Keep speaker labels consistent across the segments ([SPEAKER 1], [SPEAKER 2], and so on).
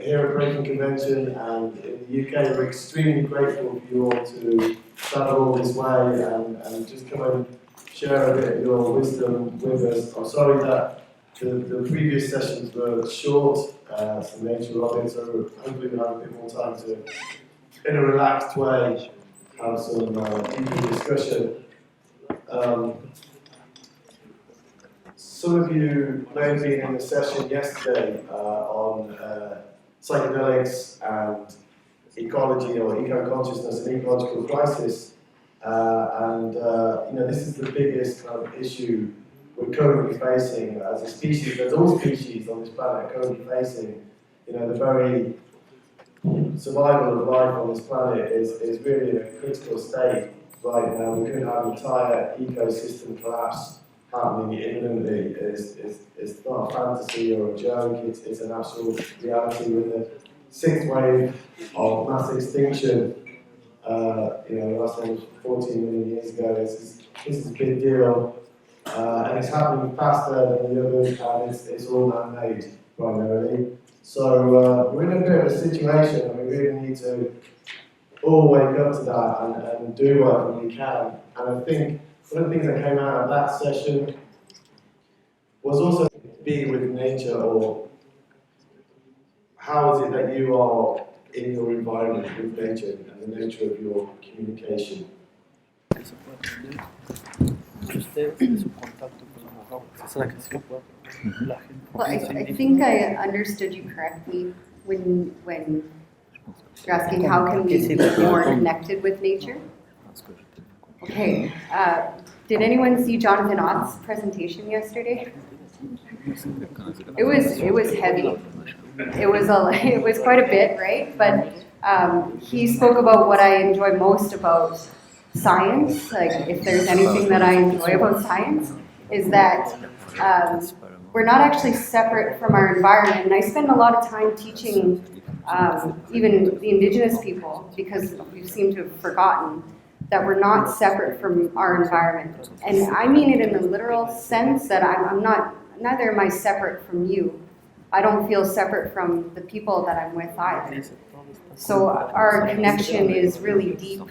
[SPEAKER 1] here at Breaking Convention and in the UK. We're extremely grateful for you all to travel all this way and just come and share a bit of your wisdom with us. I'm sorry that the previous sessions were short, it's the nature of it, so hopefully we'll have a bit more time to, in a relaxed way, have some deeper discussion. Some of you may have been in the session yesterday on psychedelics and ecology or eco-consciousness and ecological crisis. This is the biggest kind of issue we're currently facing as a species, as all species on this planet are currently facing. The very survival of life on this planet is really in a critical state right now. We could have entire ecosystem collapse happening imminently. It's not a fantasy or a joke, it's an absolute reality. With the sixth wave of mass extinction, the last one was 14 million years ago. This is a big deal, and it's happening faster than the others, and it's all man-made primarily. So we're in a bit of a situation, and we really need to all wake up to that and do whatever we can. And I think one of the things that came out of that session was also being with nature, or how is it that you are in your environment with nature and the nature of your communication.
[SPEAKER 2] Well, I think I understood you correctly when you're asking how can we be more connected with nature. Okay. Did anyone see Jonathan Ott's presentation yesterday? It was heavy. It was quite a bit, right? But he spoke about what I enjoy most about science. Like, if there's anything that I enjoy about science, is that we're not actually separate from our environment. And I spend a lot of time teaching even the Indigenous people, because we seem to have forgotten that we're not separate from our environment. And I mean it in the literal sense that neither am I separate from you. I don't feel separate from the people that I'm with either. So our connection is really deep.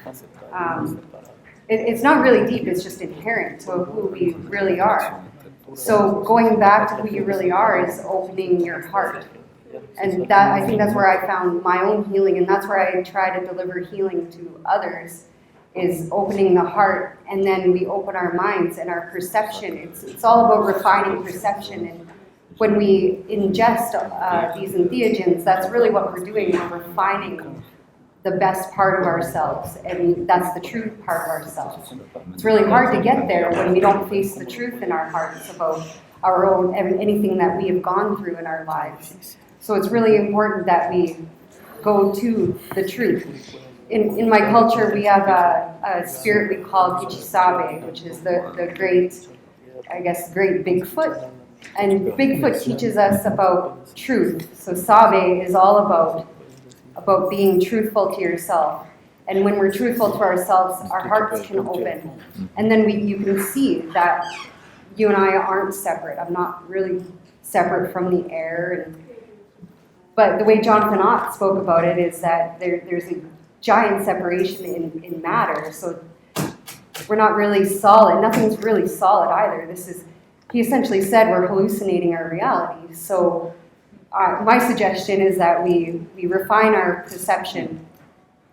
[SPEAKER 2] It's not really deep, it's just inherent to who we really are. So going back to who you really are is opening your heart. And that, I think that's where I found my own healing, and that's where I try to deliver healing to others, is opening the heart, and then we open our minds and our perception. It's all about refining perception. And when we ingest these entheogens, that's really what we're doing. We're refining the best part of ourselves, and that's the true part of ourselves. It's really hard to get there when we don't face the truth in our hearts about our own, anything that we have gone through in our lives. So it's really important that we go to the truth. In my culture, we have a spirit we call Gichisabe, which is the great, great Bigfoot. And Bigfoot teaches us about truth. So Sabe is all about being truthful to yourself. And when we're truthful to ourselves, our hearts can open. And then you can see that you and I aren't separate. I'm not really separate from the air. But the way Jonathan Ott spoke about it is that there's a giant separation in matter. So we're not really solid. Nothing's really solid either. He essentially said we're hallucinating our reality. So my suggestion is that we refine our perception,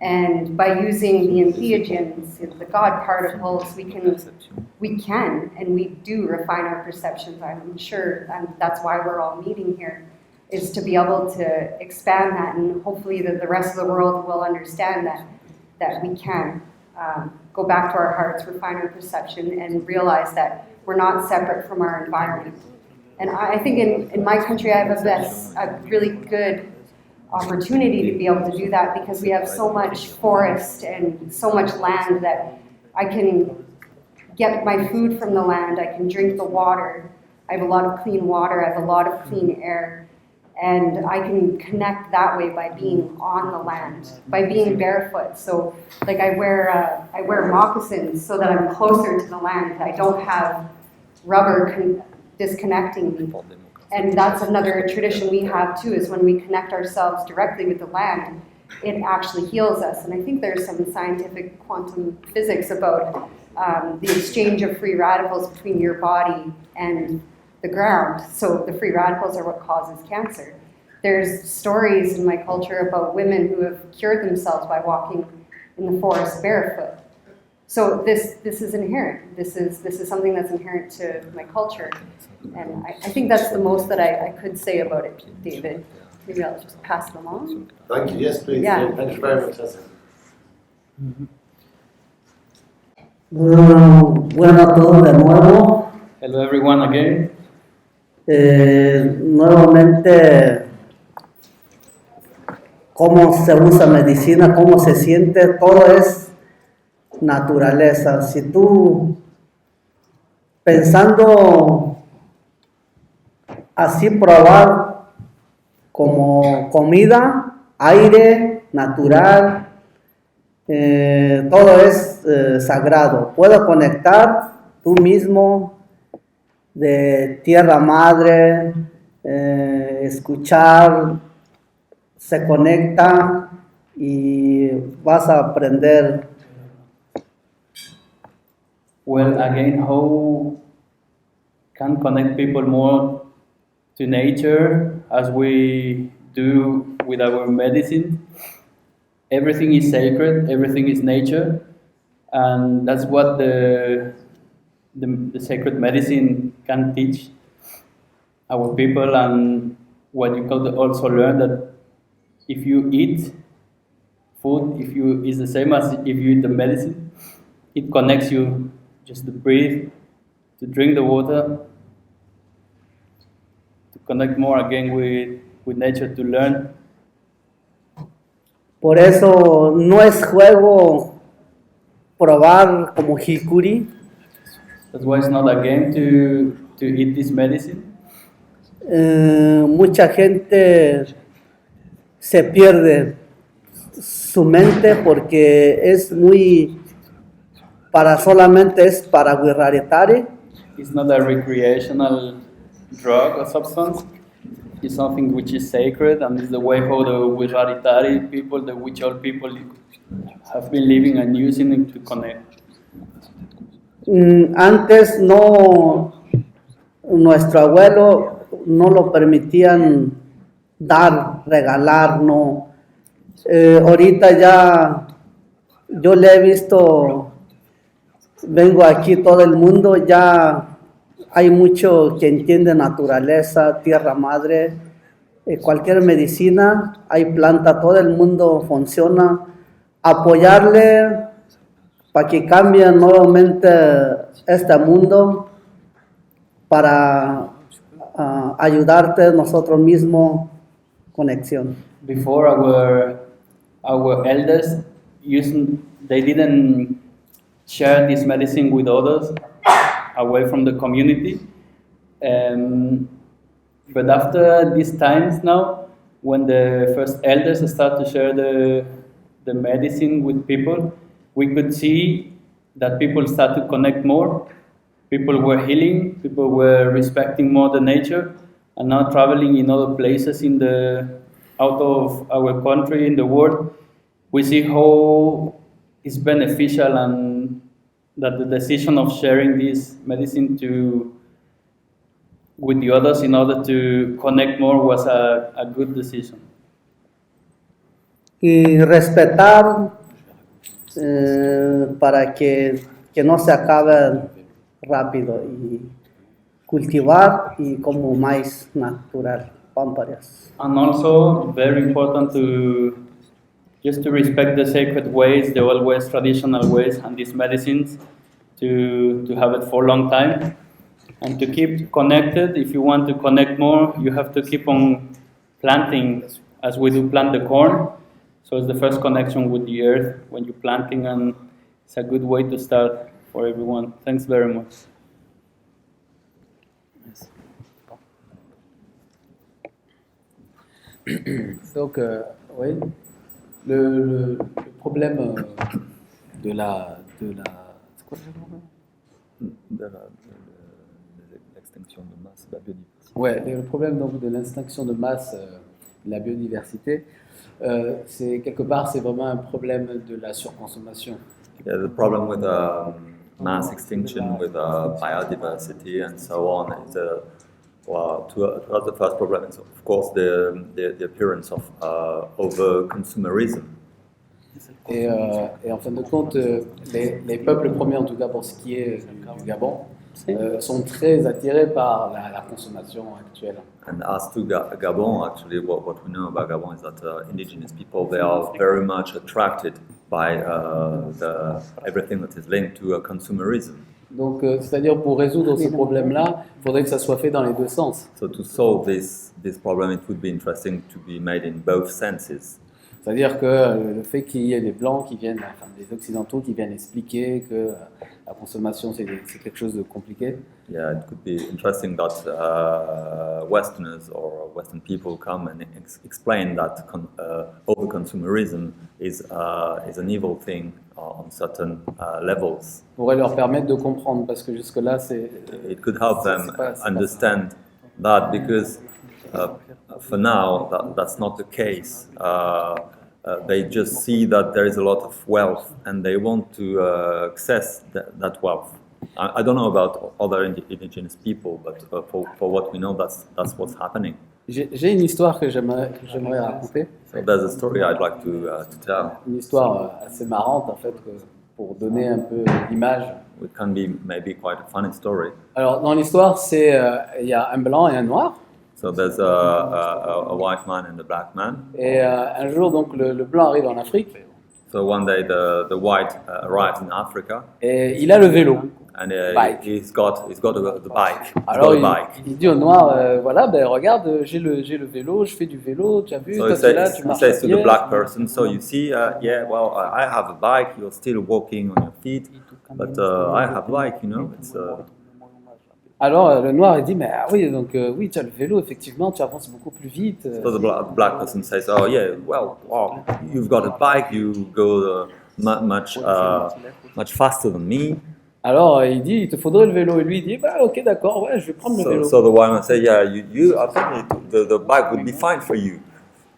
[SPEAKER 2] and by using the entheogens, the God particles, we can and we do refine our perceptions. I'm sure, and that's why we're all meeting here, is to be able to expand that, and hopefully the rest of the world will understand that we can go back to our hearts, refine our perception, and realize that we're not separate from our environment. And I think in my country I have a really good opportunity to be able to do that, because we have so much forest and so much land that I can get my food from the land, I can drink the water, I have a lot of clean water, I have a lot of clean air, and I can connect that way by being on the land, by being barefoot. So like I wear moccasins so that I'm closer to the land. I don't have rubber disconnecting me. And that's another tradition we have too, is when we connect ourselves directly with the land, it actually heals us. And I think there's some scientific quantum physics about the exchange of free radicals between your body and the ground. So the free radicals are what causes cancer. There's stories in my culture about women who have cured themselves by walking in the forest barefoot. So this is inherent. This is something that's inherent to my culture. And I think that's the most that I could say about it, David. Maybe I'll just pass it along.
[SPEAKER 1] Thank you. Yes, please.
[SPEAKER 2] Yeah.
[SPEAKER 1] Thank you very much, Tessa.
[SPEAKER 3] Bueno a todos de nuevo.
[SPEAKER 4] Hello everyone again.
[SPEAKER 3] Nuevamente, cómo se usa medicina, cómo se siente, todo es naturaleza. Si tú, pensando así, probar como comida, aire natural, todo es sagrado. Puedo conectar tú mismo de tierra madre, escuchar, se conecta y vas a aprender.
[SPEAKER 4] Well, again, how can connect people more to nature as we do with our medicine? Everything is sacred, everything is nature, and that's what the sacred medicine can teach our people, and what you could also learn that if you eat food, is the same as if you eat the medicine. It connects you just to breathe, to drink the water, to connect more again with nature, to learn.
[SPEAKER 3] Por eso no es juego probar como jicuri.
[SPEAKER 4] That's why it's not a game to eat this medicine.
[SPEAKER 3] Mucha gente se pierde su mente porque es muy solamente es para wirraretare.
[SPEAKER 4] It's not a recreational drug or substance. It's something which is sacred, and it's the way how the Wiraritari people, the Huichol people, have been living and using it to connect.
[SPEAKER 3] Antes no, nuestro abuelo no lo permitían dar, regalar, no. Ahorita ya, yo le he visto, vengo aquí todo el mundo, ya hay mucho que entiende naturaleza, tierra madre, cualquier medicina, hay planta, todo el mundo funciona. Apoyarle para que cambie nuevamente este mundo, para ayudarte nosotros mismos, conexión.
[SPEAKER 4] Before our elders they didn't share this medicine with others away from the community. But after these times now, when the first elders start to share the medicine with people, we could see that people start to connect more. People were healing, people were respecting more the nature, and now traveling in other places out of our country, in the world, we see how it's beneficial, and that the decision of sharing this medicine with the others in order to connect more was a good decision.
[SPEAKER 3] Y respetar para que no se acabe rápido, y cultivar y como maíz natural, pámparas.
[SPEAKER 4] And also very important to respect the sacred ways, the old ways, traditional ways, and these medicines to have it for a long time, and to keep connected. If you want to connect more, you have to keep on planting, as we do plant the corn. So it's the first connection with the earth when you're planting, and it's a good way to start for everyone. Thanks very much.
[SPEAKER 5] Donc, oui, le problème de
[SPEAKER 6] l'extinction de masse de la biodiversité.
[SPEAKER 5] Ouais, et le problème donc de l'extinction de masse de la biodiversité, c'est quelque part c'est vraiment un problème de la surconsommation.
[SPEAKER 6] Yeah, the problem with mass extinction, with biodiversity and so on, is well, to us the first problem is of course the appearance of over-consumerism.
[SPEAKER 5] Et en fin de compte, les peuples premiers, en tout cas pour ce qui est du Gabon, sont très attirés par la consommation actuelle.
[SPEAKER 6] And as to Gabon, actually, what we know about Gabon is that indigenous people, they are very much attracted by everything that is linked to consumerism.
[SPEAKER 5] Donc, c'est-à-dire pour résoudre ce problème-là, il faudrait que ça soit fait dans les deux sens.
[SPEAKER 6] So to solve this problem, it would be interesting to be made in both senses.
[SPEAKER 5] C'est-à-dire que le fait qu'il y ait des Blancs qui viennent, enfin des Occidentaux qui viennent expliquer que la consommation c'est quelque chose de compliqué.
[SPEAKER 6] Yeah, it could be interesting that Westerners or Western people come and explain that over-consumerism is an evil thing on certain levels.
[SPEAKER 5] Pourrait leur permettre de comprendre parce que jusque-là c'est.
[SPEAKER 6] It could help them
[SPEAKER 5] c'est pas
[SPEAKER 6] understand that because for now that's not the case. They just see that there is a lot of wealth and they want to access that wealth. I don't know about other indigenous people, but for what we know, that's what's happening.
[SPEAKER 5] J'ai une histoire que j'aimerais raconter.
[SPEAKER 6] So there's a story I'd like to tell.
[SPEAKER 5] Une histoire assez marrante en fait pour donner un peu l'image.
[SPEAKER 6] It can be maybe quite a funny story.
[SPEAKER 5] Alors dans l'histoire, c'est il y a un blanc et un noir.
[SPEAKER 6] So there's a white man and a black man.
[SPEAKER 5] Et un jour donc le blanc arrive en Afrique.
[SPEAKER 6] So one day the white arrives in Africa.
[SPEAKER 5] Et il a le vélo.
[SPEAKER 6] And
[SPEAKER 5] Bike.
[SPEAKER 6] he's got the bike.
[SPEAKER 5] Alors
[SPEAKER 6] bike.
[SPEAKER 5] il dit au noir, voilà, ben regarde, j'ai le vélo, je fais du vélo, tu as vu,
[SPEAKER 6] So
[SPEAKER 5] toi tu es là, tu
[SPEAKER 6] he
[SPEAKER 5] marches à
[SPEAKER 6] says to
[SPEAKER 5] pied.
[SPEAKER 6] the black person, so you see, yeah, well, I have a bike, you're still walking on your feet, but I have bike, you know. It's,
[SPEAKER 5] Alors le noir il dit, mais ah oui, donc oui, tu as le vélo, effectivement, tu avances beaucoup plus vite.
[SPEAKER 6] So the black person says, oh yeah, well, you've got a bike, you go much faster than me.
[SPEAKER 5] Alors il dit, il te faudrait le vélo. Et lui il dit, bah ok, d'accord, ouais, je vais prendre le vélo.
[SPEAKER 6] So the white man says, yeah, I think the bike would be fine for you.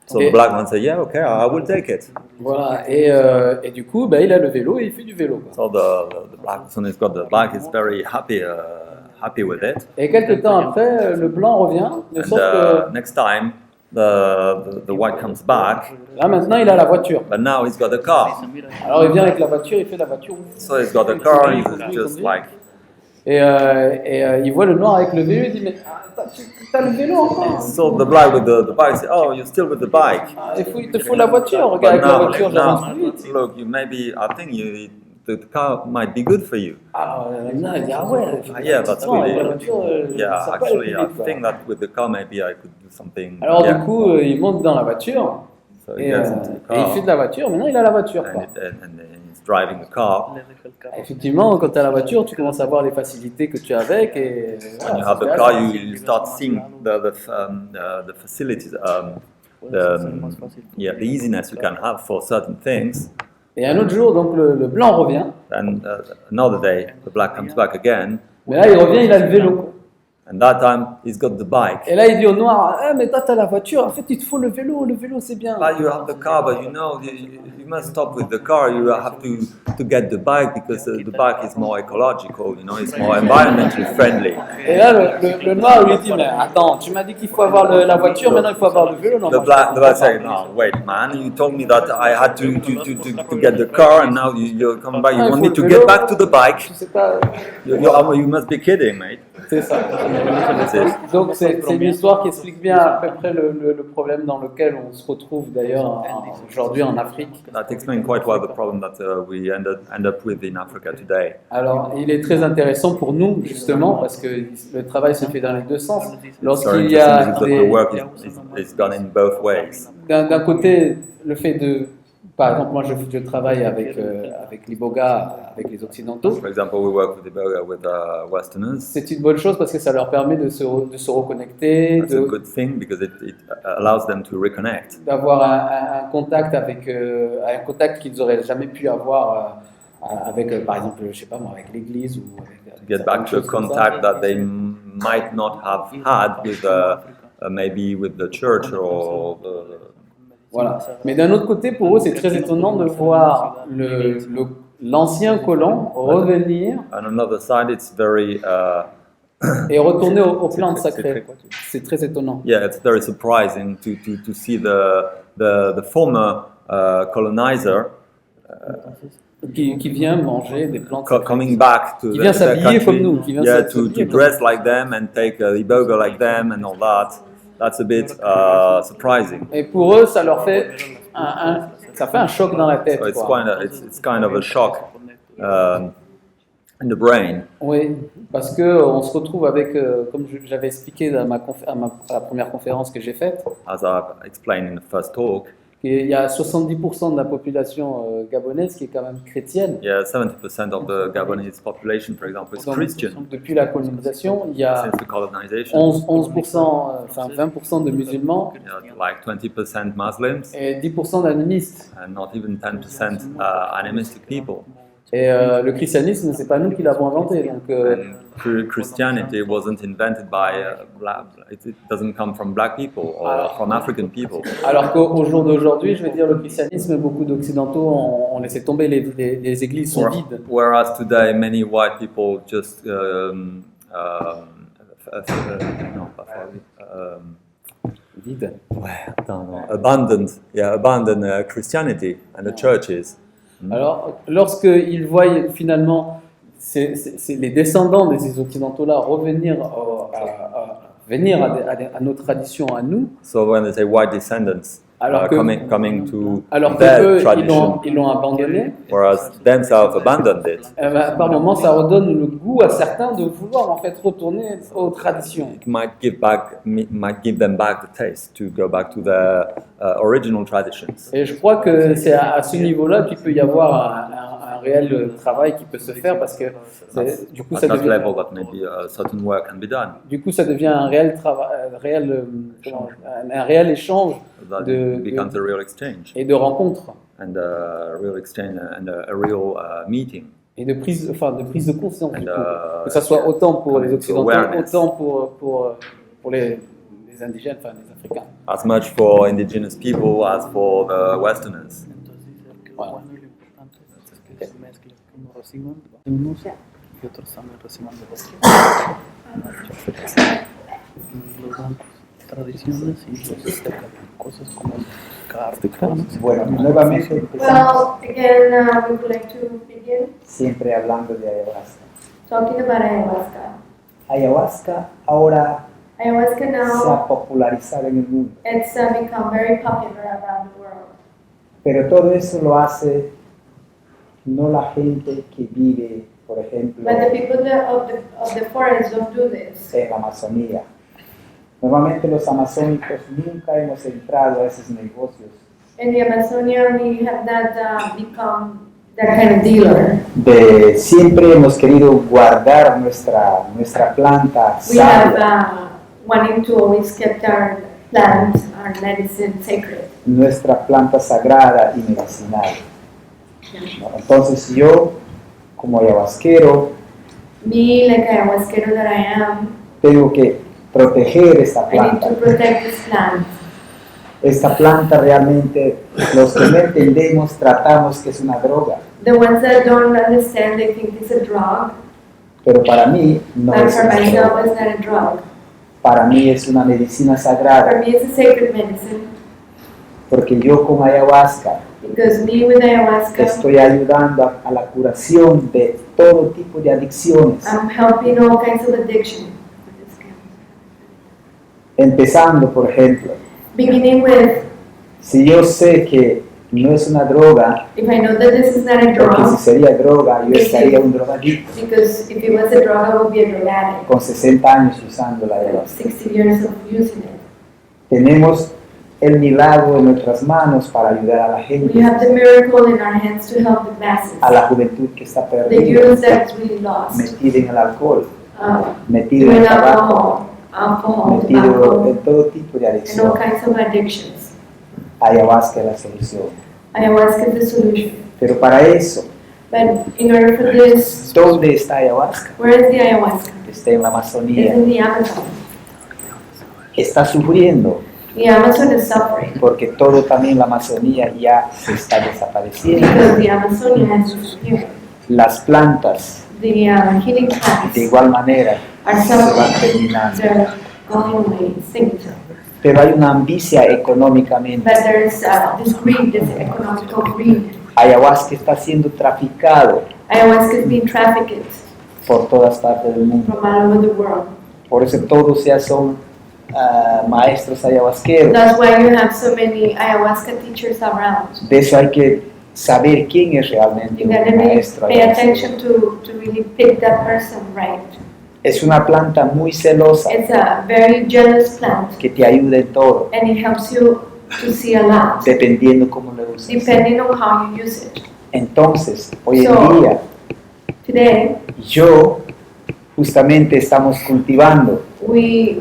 [SPEAKER 6] So
[SPEAKER 5] Et-
[SPEAKER 6] the black man says, yeah, okay, I will take it.
[SPEAKER 5] Voilà, et du coup, bah, il a le vélo et il fait du vélo. Quoi.
[SPEAKER 6] So the black person has got the bike, is very happy with it.
[SPEAKER 5] Et quelques temps après, le blanc revient, de
[SPEAKER 6] And
[SPEAKER 5] sorte que
[SPEAKER 6] next time, the white comes back,
[SPEAKER 5] là maintenant il a la voiture.
[SPEAKER 6] but now he's got a car.
[SPEAKER 5] Alors il vient avec la voiture, il fait la voiture.
[SPEAKER 6] So he's got a car, he's just like,
[SPEAKER 5] Et il voit le noir avec le vélo, il dit, mais t'as le vélo encore.
[SPEAKER 6] so the black with the bike says, oh, you're still with the bike.
[SPEAKER 5] Il te faut la voiture, regarde
[SPEAKER 6] But
[SPEAKER 5] avec la voiture, j'avance
[SPEAKER 6] now,
[SPEAKER 5] plus vite.
[SPEAKER 6] look, I think the car might be good for you.
[SPEAKER 5] Alors là, il dit, ah ouais,
[SPEAKER 6] Yeah, that's
[SPEAKER 5] effectivement, avec
[SPEAKER 6] really,
[SPEAKER 5] la voiture,
[SPEAKER 6] yeah,
[SPEAKER 5] ça peut aller
[SPEAKER 6] actually,
[SPEAKER 5] plus
[SPEAKER 6] I
[SPEAKER 5] vite, quoi.
[SPEAKER 6] think that with the car, maybe I could do something.
[SPEAKER 5] Alors
[SPEAKER 6] Yeah.
[SPEAKER 5] du coup, il monte dans la voiture,
[SPEAKER 6] So he
[SPEAKER 5] et
[SPEAKER 6] gets into the
[SPEAKER 5] il
[SPEAKER 6] car,
[SPEAKER 5] fait de la voiture, maintenant il a la voiture. Quoi.
[SPEAKER 6] and he's driving the car.
[SPEAKER 5] Effectivement, quand tu as la voiture, tu commences à voir les facilités que tu as avec. Et,
[SPEAKER 6] When you
[SPEAKER 5] voilà,
[SPEAKER 6] have the
[SPEAKER 5] c'est
[SPEAKER 6] car,
[SPEAKER 5] assez-
[SPEAKER 6] you start seeing the facilities, the easiness you can have for certain things.
[SPEAKER 5] Et un autre jour, donc le blanc revient,
[SPEAKER 6] And another day, the black comes back again,
[SPEAKER 5] mais là il revient, il a le vélo.
[SPEAKER 6] and that time he's got the bike.
[SPEAKER 5] Et là il dit au noir, ah mais toi t'as la voiture, en fait il te faut le vélo c'est bien.
[SPEAKER 6] Like you have the car, but you know you must stop with the car. You have to get the bike because the bike is more ecological. You know, it's more environmentally friendly.
[SPEAKER 5] Et là le noir lui dit, mais attends, tu m'as dit qu'il faut avoir la voiture, maintenant il faut avoir le vélo. Non,
[SPEAKER 6] The
[SPEAKER 5] moi,
[SPEAKER 6] black
[SPEAKER 5] je comprends
[SPEAKER 6] say,
[SPEAKER 5] pas.
[SPEAKER 6] no, wait, man, you told me that I had to get the car, and now you're coming back. You
[SPEAKER 5] Ah, il
[SPEAKER 6] want
[SPEAKER 5] faut
[SPEAKER 6] me
[SPEAKER 5] le
[SPEAKER 6] to
[SPEAKER 5] vélo.
[SPEAKER 6] get back to the bike?
[SPEAKER 5] Je sais pas,
[SPEAKER 6] You must be kidding, mate.
[SPEAKER 5] c'est ça.
[SPEAKER 6] That's it.
[SPEAKER 5] Donc c'est une histoire qui explique bien à peu près le problème dans lequel on se retrouve d'ailleurs aujourd'hui en Afrique.
[SPEAKER 6] That explains quite well the problem that we end up with in Africa today.
[SPEAKER 5] Alors, il est très intéressant pour nous, justement, parce que le travail se fait dans les deux sens.
[SPEAKER 6] So
[SPEAKER 5] Lorsqu'il y
[SPEAKER 6] interesting
[SPEAKER 5] a
[SPEAKER 6] because the work is done in both ways.
[SPEAKER 5] d'un côté le fait de, par exemple, moi je travaille avec l'Iboga, avec les Occidentaux.
[SPEAKER 6] For example, we work with Iboga with Westerners.
[SPEAKER 5] C'est une bonne chose parce que ça leur permet de se reconnecter,
[SPEAKER 6] That's a good thing because it allows them to reconnect.
[SPEAKER 5] d'avoir un contact avec un contact qu'ils n'auraient jamais pu avoir avec, par exemple, je sais pas moi, avec l'Église ou avec
[SPEAKER 6] Get back to a
[SPEAKER 5] certaines choses comme ça.
[SPEAKER 6] contact that they might not have had with maybe with the church or the.
[SPEAKER 5] Voilà. Mais d'un autre côté, pour eux, c'est très étonnant de voir l'ancien colon revenir
[SPEAKER 6] On another side, it's very.
[SPEAKER 5] et retourner au plan sacré. C'est très étonnant.
[SPEAKER 6] Yeah, it's very surprising to see the former colonizer
[SPEAKER 5] Qui vient manger des plantes sacrées.
[SPEAKER 6] coming back to
[SPEAKER 5] Qui vient
[SPEAKER 6] their
[SPEAKER 5] s'habiller
[SPEAKER 6] country.
[SPEAKER 5] comme nous, qui vient
[SPEAKER 6] Yeah,
[SPEAKER 5] s'habiller
[SPEAKER 6] to
[SPEAKER 5] comme
[SPEAKER 6] dress like them and take Iboga like them and all that. That's a bit surprising.
[SPEAKER 5] Et pour eux, ça leur fait ça fait un choc dans la tête.
[SPEAKER 6] So
[SPEAKER 5] Quoi.
[SPEAKER 6] it's kind of a shock in the brain.
[SPEAKER 5] Oui, parce que on se retrouve avec, comme j'avais expliqué dans à la première conférence que j'ai faite,
[SPEAKER 6] As I've explained in the first talk,
[SPEAKER 5] qu'il y a 70% de la population gabonaise qui est quand même chrétienne.
[SPEAKER 6] yeah, 70% of the Gabonese population, for example, is
[SPEAKER 5] Donc,
[SPEAKER 6] Christian
[SPEAKER 5] depuis la colonisation, il y a
[SPEAKER 6] since the colonization.
[SPEAKER 5] 11%, enfin 20% de musulmans
[SPEAKER 6] Yeah, like 20% Muslims
[SPEAKER 5] et 10% d'animistes.
[SPEAKER 6] and not even 10% animistic people.
[SPEAKER 5] Et le christianisme, c'est pas nous qui l'avons inventé. Donc,
[SPEAKER 6] And Christianity wasn't invented by it doesn't come from black people or from African people.
[SPEAKER 5] alors qu'au jour d'aujourd'hui, je veux dire, le christianisme, beaucoup d'occidentaux ont laissé tomber, les églises sont vides.
[SPEAKER 6] Whereas today many white people just
[SPEAKER 5] Vides.
[SPEAKER 6] abandoned Christianity and the churches.
[SPEAKER 5] Alors, lorsqu'ils voient finalement les descendants de ces occidentaux-là revenir venir à nos traditions, à nous,
[SPEAKER 6] So when they say white descendants
[SPEAKER 5] alors que,
[SPEAKER 6] coming to
[SPEAKER 5] alors
[SPEAKER 6] their
[SPEAKER 5] qu'eux,
[SPEAKER 6] tradition,
[SPEAKER 5] ils l'ont abandonné,
[SPEAKER 6] whereas themselves abandoned it,
[SPEAKER 5] par moments, ça redonne le goût à certains de vouloir en fait retourner aux traditions.
[SPEAKER 6] it might give them back the taste to go back to their original traditions.
[SPEAKER 5] Et je crois que c'est à ce niveau-là qu'il peut y avoir un réel travail qui peut se faire parce que du coup,
[SPEAKER 6] At
[SPEAKER 5] ça
[SPEAKER 6] that
[SPEAKER 5] devient,
[SPEAKER 6] level, that maybe certain work can be done.
[SPEAKER 5] du coup, ça devient un réel travail, un réel échange
[SPEAKER 6] That
[SPEAKER 5] de
[SPEAKER 6] becomes a real exchange
[SPEAKER 5] et de rencontres
[SPEAKER 6] and a real exchange and a real meeting.
[SPEAKER 5] et de prise de conscience du
[SPEAKER 6] And,
[SPEAKER 5] coup. Que ça soit autant pour les
[SPEAKER 6] coming to
[SPEAKER 5] occidentaux,
[SPEAKER 6] awareness.
[SPEAKER 5] autant pour les indigènes, enfin les africains.
[SPEAKER 6] As much for indigenous people as for the Westerners.
[SPEAKER 5] Voilà.
[SPEAKER 7] Bueno, nuevamente empezamos
[SPEAKER 2] Well, again, we would like to begin
[SPEAKER 7] siempre hablando de ayahuasca.
[SPEAKER 2] talking about ayahuasca.
[SPEAKER 7] Ayahuasca ahora
[SPEAKER 2] Ayahuasca
[SPEAKER 7] se
[SPEAKER 2] now,
[SPEAKER 7] ha popularizado en el mundo,
[SPEAKER 2] it's become very popular around the world.
[SPEAKER 7] pero todo eso lo hace no la gente que vive, por ejemplo,
[SPEAKER 2] But the people of the forest don't do this.
[SPEAKER 7] en la Amazonía. Normalmente los amazónicos nunca hemos entrado a esos negocios
[SPEAKER 2] In the Amazonia, we have not become that kind of dealer.
[SPEAKER 7] siempre hemos querido guardar nuestra planta
[SPEAKER 2] We have
[SPEAKER 7] sabia,
[SPEAKER 2] wanting to always keep our plants, our medicine sacred.
[SPEAKER 7] nuestra planta sagrada y medicinal. ¿No? Entonces yo, como ayahuasquero,
[SPEAKER 2] Me, like ayahuasquero that I am,
[SPEAKER 7] tengo que proteger esta
[SPEAKER 2] I need
[SPEAKER 7] planta.
[SPEAKER 2] to protect this plant.
[SPEAKER 7] Esta planta realmente, los que no entendemos, tratamos que es una droga,
[SPEAKER 2] The ones that don't understand, they think it's a drug,
[SPEAKER 7] pero para mí no
[SPEAKER 2] but
[SPEAKER 7] es
[SPEAKER 2] for
[SPEAKER 7] una
[SPEAKER 2] myself,
[SPEAKER 7] droga.
[SPEAKER 2] it's not a drug.
[SPEAKER 7] Para mí es una medicina
[SPEAKER 2] For
[SPEAKER 7] sagrada,
[SPEAKER 2] me, it's a sacred medicine,
[SPEAKER 7] porque yo con ayahuasca
[SPEAKER 2] because me with ayahuasca,
[SPEAKER 7] estoy ayudando a la curación de todo tipo de adicciones,
[SPEAKER 2] I'm helping all kinds of addiction.
[SPEAKER 7] empezando, por ejemplo,
[SPEAKER 2] Beginning with,
[SPEAKER 7] si yo sé que no es una droga,
[SPEAKER 2] if I know that this is not a
[SPEAKER 7] porque si
[SPEAKER 2] drug,
[SPEAKER 7] sería droga, yo estaría un drogadicto
[SPEAKER 2] because if it was a drug, I would be a drug addict.
[SPEAKER 7] con 60 años usando la ayahuasca.
[SPEAKER 2] 60 years of using it.
[SPEAKER 7] Tenemos el milagro en nuestras manos para ayudar a la gente,
[SPEAKER 2] We have the miracle in our hands to help the masses.
[SPEAKER 7] a la juventud que está
[SPEAKER 2] The
[SPEAKER 7] perdida,
[SPEAKER 2] youth that's really lost.
[SPEAKER 7] metida en el alcohol,
[SPEAKER 2] Uh,
[SPEAKER 7] metida en el
[SPEAKER 2] with
[SPEAKER 7] tabaco,
[SPEAKER 2] alcohol,
[SPEAKER 7] metido
[SPEAKER 2] tobacco,
[SPEAKER 7] en todo tipo de
[SPEAKER 2] and all
[SPEAKER 7] adicción.
[SPEAKER 2] kinds of addictions.
[SPEAKER 7] Ayahuasca es la solución.
[SPEAKER 2] Ayahuasca is the solution.
[SPEAKER 7] Pero para eso,
[SPEAKER 2] But in order for this,
[SPEAKER 7] ¿dónde está ayahuasca?
[SPEAKER 2] where is the ayahuasca?
[SPEAKER 7] está en la
[SPEAKER 8] is
[SPEAKER 7] Amazonía,
[SPEAKER 8] in the Amazon.
[SPEAKER 7] está sufriendo
[SPEAKER 8] The Amazon is suffering
[SPEAKER 7] porque todo también la Amazonía ya se está desapareciendo.
[SPEAKER 8] because the Amazonia has disappeared.
[SPEAKER 7] Las plantas
[SPEAKER 8] The healing plants
[SPEAKER 7] de igual manera
[SPEAKER 8] are
[SPEAKER 7] se van
[SPEAKER 8] suffering.
[SPEAKER 7] terminando.
[SPEAKER 8] They're going away, extinct.
[SPEAKER 7] Pero hay una ambicia económicamente.
[SPEAKER 8] But there's this greed, this economical greed.
[SPEAKER 7] Ayahuasca está siendo traficado
[SPEAKER 8] Ayahuasca is being trafficked
[SPEAKER 7] por todas partes del mundo.
[SPEAKER 8] from all over the world.
[SPEAKER 7] Por eso todos ya son maestros ayahuasqueros.
[SPEAKER 8] That's why you have so many ayahuasca teachers around.
[SPEAKER 7] De eso hay que saber quién es realmente
[SPEAKER 8] You
[SPEAKER 7] un
[SPEAKER 8] gotta
[SPEAKER 7] maestro
[SPEAKER 8] pay
[SPEAKER 7] ayahuasquero.
[SPEAKER 8] attention to really pick that person right.
[SPEAKER 7] Es una planta muy celosa
[SPEAKER 8] It's a very jealous plant
[SPEAKER 7] que te ayuda en todo,
[SPEAKER 8] and it helps you to see a lot
[SPEAKER 7] dependiendo cómo lo uses.
[SPEAKER 8] depending on how you use it.
[SPEAKER 7] Entonces, hoy en
[SPEAKER 8] So,
[SPEAKER 7] día,
[SPEAKER 8] Today,
[SPEAKER 7] yo justamente estamos cultivando
[SPEAKER 8] we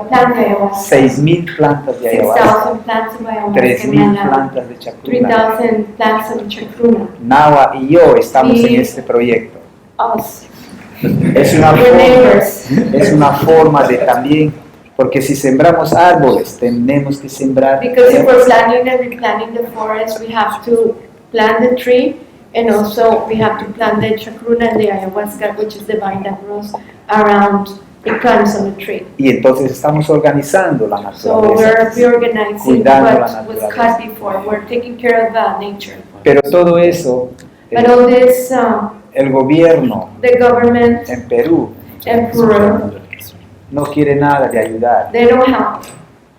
[SPEAKER 8] plant ayahuasca.
[SPEAKER 7] 6,000 plantas de ayahuasca,
[SPEAKER 8] 6,000 plants of ayahuasca in
[SPEAKER 7] 3,000
[SPEAKER 8] Manila,
[SPEAKER 7] plantas de chacruna.
[SPEAKER 8] 3,000 plants of chacruna.
[SPEAKER 7] Nahua y yo estamos en
[SPEAKER 8] Y-
[SPEAKER 7] este proyecto.
[SPEAKER 8] Us,
[SPEAKER 7] We're es una forma de también, porque si sembramos árboles, tenemos que sembrar.
[SPEAKER 8] because if we're planting and replanting the forest, we have to plant the tree, and also we have to plant the chacruna and the ayahuasca, which is the vine that grows around, it climbs on the tree.
[SPEAKER 7] Y entonces estamos organizando la
[SPEAKER 8] So
[SPEAKER 7] naturaleza.
[SPEAKER 8] we're reorganizing
[SPEAKER 7] Cuidando la
[SPEAKER 8] what was
[SPEAKER 7] naturaleza.
[SPEAKER 8] cut before. We're taking care of nature.
[SPEAKER 7] Pero todo eso,
[SPEAKER 8] But all this,
[SPEAKER 7] el gobierno
[SPEAKER 8] the government
[SPEAKER 7] en Perú
[SPEAKER 8] and Peru,
[SPEAKER 7] no quiere nada de ayudar.
[SPEAKER 8] they don't help.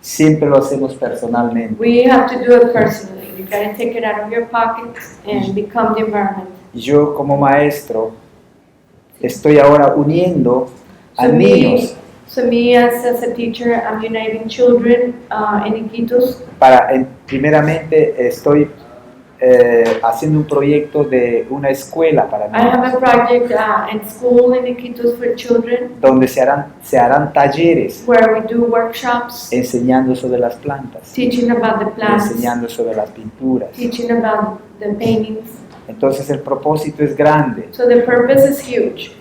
[SPEAKER 7] Siempre lo hacemos personalmente.
[SPEAKER 8] We have to do it personally. You gotta take it out of your pockets and become the environment.
[SPEAKER 7] Yo como maestro estoy ahora uniendo a niños
[SPEAKER 8] So me as a teacher, I'm uniting children in Iquitos.
[SPEAKER 7] primeramente estoy haciendo un proyecto de una escuela para
[SPEAKER 8] I have
[SPEAKER 7] niños
[SPEAKER 8] a project in school in Iquitos for children
[SPEAKER 7] donde se harán talleres
[SPEAKER 8] where we do workshops
[SPEAKER 7] enseñando sobre las plantas,
[SPEAKER 8] teaching about the plants,
[SPEAKER 7] enseñando sobre las pinturas.
[SPEAKER 8] teaching about the paintings.
[SPEAKER 7] Entonces el propósito es grande.
[SPEAKER 8] So the purpose is huge.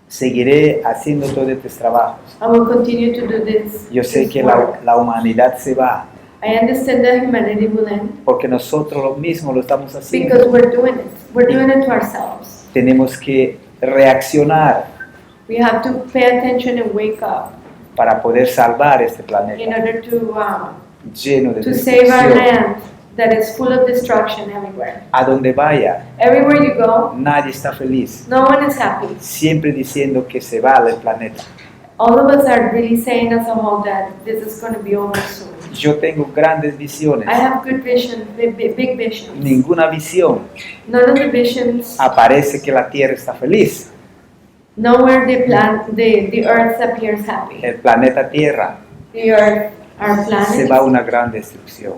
[SPEAKER 7] Seguiré haciendo todos estos trabajos.
[SPEAKER 8] I will continue to do this.
[SPEAKER 7] Yo sé
[SPEAKER 8] this
[SPEAKER 7] que
[SPEAKER 8] work.
[SPEAKER 7] la humanidad se va
[SPEAKER 8] I understand that humanity will end
[SPEAKER 7] porque nosotros lo mismo lo estamos haciendo.
[SPEAKER 8] because we're doing it. We're doing it to ourselves.
[SPEAKER 7] Tenemos que reaccionar
[SPEAKER 8] We have to pay attention and wake up
[SPEAKER 7] para poder salvar este
[SPEAKER 8] in
[SPEAKER 7] planeta
[SPEAKER 8] order
[SPEAKER 7] lleno de
[SPEAKER 8] to save our
[SPEAKER 7] destrucción.
[SPEAKER 8] land that is full of destruction everywhere.
[SPEAKER 7] A donde vaya,
[SPEAKER 8] Everywhere you go,
[SPEAKER 7] nadie está feliz.
[SPEAKER 8] no one is happy.
[SPEAKER 7] Siempre diciendo que se va el planeta.
[SPEAKER 8] All of us are really saying as a whole that this is going to be over soon.
[SPEAKER 7] Yo tengo grandes visiones.
[SPEAKER 8] I have good vision, big visions.
[SPEAKER 7] Ninguna visión
[SPEAKER 8] None of the visions,
[SPEAKER 7] aparece que la Tierra está feliz.
[SPEAKER 8] nowhere the earth appears happy.
[SPEAKER 7] El planeta Tierra
[SPEAKER 8] The earth, our
[SPEAKER 7] se va a
[SPEAKER 8] planet,
[SPEAKER 7] una gran destrucción.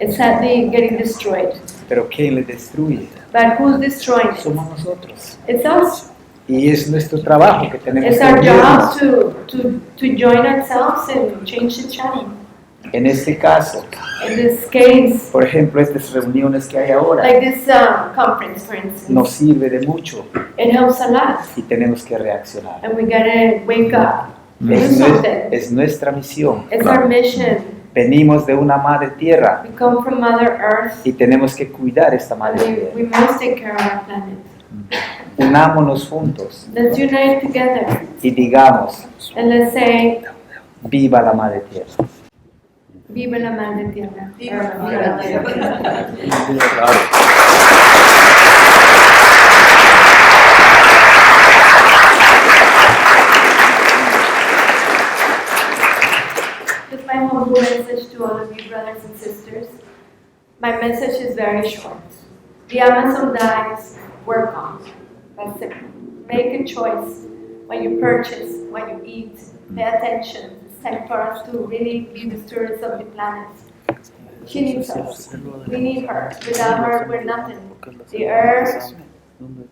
[SPEAKER 8] is sadly getting destroyed.
[SPEAKER 7] Pero ¿quién le destruye?
[SPEAKER 8] But who's destroying it?
[SPEAKER 7] Somos nosotros.
[SPEAKER 8] It's us.
[SPEAKER 7] Y es nuestro trabajo que tenemos
[SPEAKER 8] It's
[SPEAKER 7] que
[SPEAKER 8] our
[SPEAKER 7] unirnos.
[SPEAKER 8] job to join ourselves and change the channel.
[SPEAKER 7] En este caso,
[SPEAKER 8] In this case,
[SPEAKER 7] por ejemplo, estas reuniones que hay ahora
[SPEAKER 8] like this conference, for instance,
[SPEAKER 7] nos sirve de mucho
[SPEAKER 8] it helps a lot,
[SPEAKER 7] y tenemos que reaccionar.
[SPEAKER 8] and we gotta wake up, do
[SPEAKER 7] Es,
[SPEAKER 8] something.
[SPEAKER 7] es nuestra misión.
[SPEAKER 8] It's our mission.
[SPEAKER 7] Venimos de una madre tierra
[SPEAKER 8] We come from Mother Earth,
[SPEAKER 7] y tenemos que cuidar esta
[SPEAKER 8] and
[SPEAKER 7] madre
[SPEAKER 8] we
[SPEAKER 7] tierra.
[SPEAKER 8] must take care of our planet.
[SPEAKER 7] Unámonos juntos
[SPEAKER 8] Let's unite together
[SPEAKER 7] y digamos,
[SPEAKER 8] and let's say,
[SPEAKER 7] viva la madre tierra.
[SPEAKER 8] Viva la Madre Tierra. Just my humble message to all of you, brothers and sisters. My message is very short. The Amazon dies, work on. That's it. Make a choice when you purchase, when you eat. Pay attention. It's time for us to really be the stewards of the planet. She needs us. We need her. Without her, we're nothing. The earth,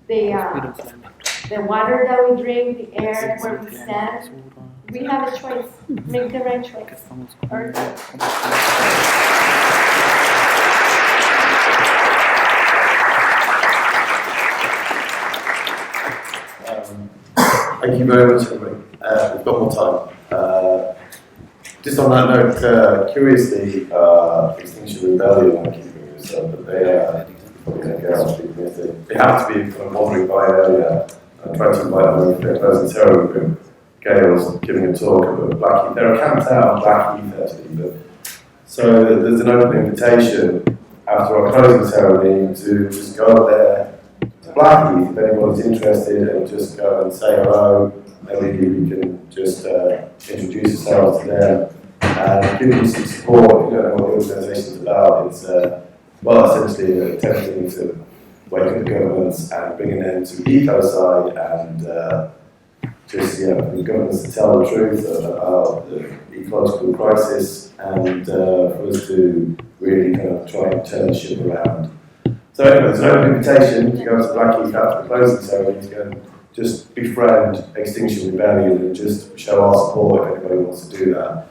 [SPEAKER 8] the water that we drink, the air where we stand. We have a choice. Make the right choice. Earth.
[SPEAKER 1] you very much, Henry. We've got more time. Just on that note, curiously, Extinction Rebellion, I keep bringing this up, but they probably don't care how people they have to be kind of wandering by earlier and trying to invite them to their closing ceremony. Gail's giving a talk about Blackheath. They're camped out on Blackheath actually, but so there's an open invitation after our closing ceremony to just go up there to Blackheath if anyone's interested and just go and say hello. Maybe we can just introduce ourselves to them and give them some support. You know what the organisation's about. It's essentially attempting to wake up the governments and bringing them to ecocide and the governments to tell the truth about the ecological crisis and for us to really kind of try and turn the ship around. So anyway, there's an open invitation to go to Blackheath after the closing ceremony to go and just befriend Extinction Rebellion and just show our support if anybody wants to do that.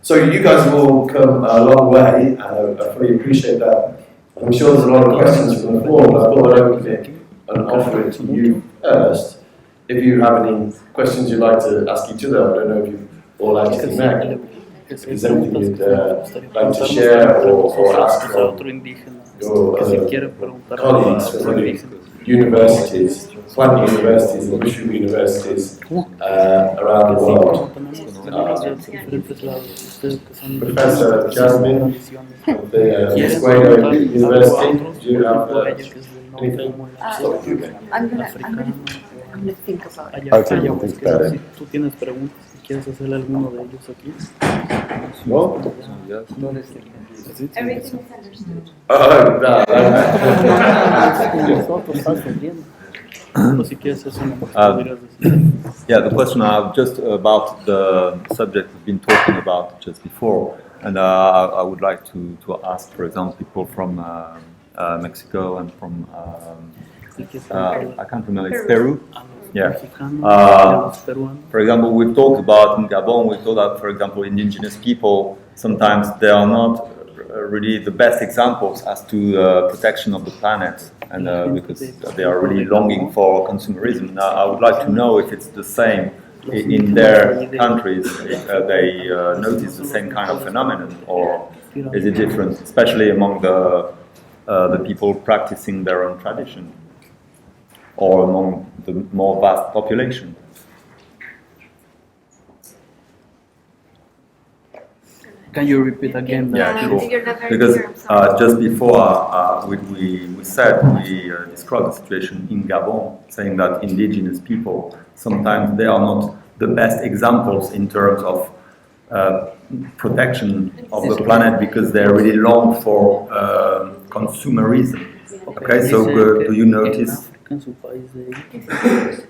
[SPEAKER 1] So you guys have all come a long way, and I fully appreciate that. I'm sure there's a lot of questions from the floor, but I thought I'd open it and offer it to you first. If you have any questions you'd like to ask each other, I don't know if you've all actually met. If there's anything you'd like to share or ask from your colleagues from universities, plant universities and mushroom universities around the world. Professor Jazmin of the Eugenio University, do you have anything?
[SPEAKER 2] I'm gonna think about it.
[SPEAKER 9] Okay, think about it.
[SPEAKER 4] ¿Tú tienes preguntas? Si quieres hacerle alguno de ellos aquí.
[SPEAKER 9] No?
[SPEAKER 8] Everything is understood.
[SPEAKER 6] Yeah, the question just about the subject we've been talking about just before, and I would like to ask, for example, people from Mexico and from I can't remember, it's Peru. Yeah. For example, we've talked about in Gabon. We thought that, for example, indigenous people sometimes they are not really the best examples as to protection of the planet, and because they are really longing for consumerism. Now, I would like to know if it's the same in their countries, if they notice the same kind of phenomenon, or is it different, especially among the people practicing their own tradition, or among the more vast population.
[SPEAKER 4] Can you repeat again?
[SPEAKER 6] Yeah, sure.
[SPEAKER 8] You're not very
[SPEAKER 6] Because
[SPEAKER 8] clear, I'm sorry.
[SPEAKER 6] just before we described the situation in Gabon, saying that indigenous people sometimes they are not the best examples in terms of protection of the planet because they really long for consumerism. Okay, so do you notice?
[SPEAKER 4] En su país de ellos,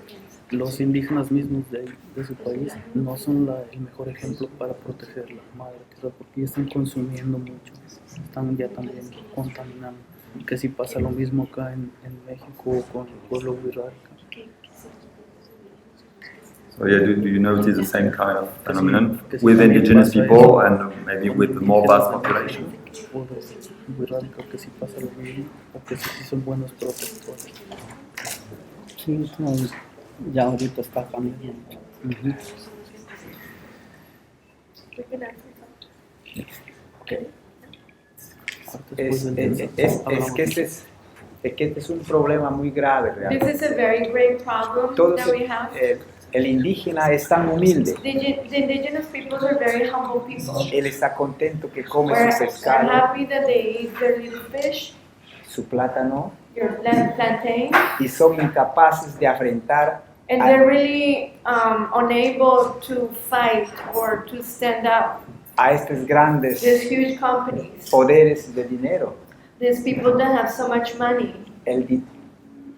[SPEAKER 4] los indígenas mismos de su país no son el mejor ejemplo para proteger la madre tierra porque ya están consumiendo mucho, están ya también contaminando. Que si pasa lo mismo acá en México con el pueblo wixárika.
[SPEAKER 6] So yeah, do you notice the same kind of phenomenon with indigenous people and maybe with the more vast population?
[SPEAKER 4] Que si pasa lo mismo o que si son buenos protectores.
[SPEAKER 3] Sí, no, ya ahorita está cambiando.
[SPEAKER 7] Es que este es un problema muy grave realmente.
[SPEAKER 8] This is a very great problem
[SPEAKER 7] Todos
[SPEAKER 8] that we have.
[SPEAKER 7] el indígena es tan humilde.
[SPEAKER 8] The indigenous peoples are very humble people.
[SPEAKER 7] Él está contento que come
[SPEAKER 8] We're
[SPEAKER 7] su pescado,
[SPEAKER 8] happy that they eat their little fish,
[SPEAKER 7] su plátano,
[SPEAKER 8] your plantain,
[SPEAKER 7] y son incapaces de afrontar
[SPEAKER 8] and they're really unable to fight or to stand up.
[SPEAKER 7] a estos grandes
[SPEAKER 8] These huge companies,
[SPEAKER 7] poderes de dinero.
[SPEAKER 8] these people that have so much money,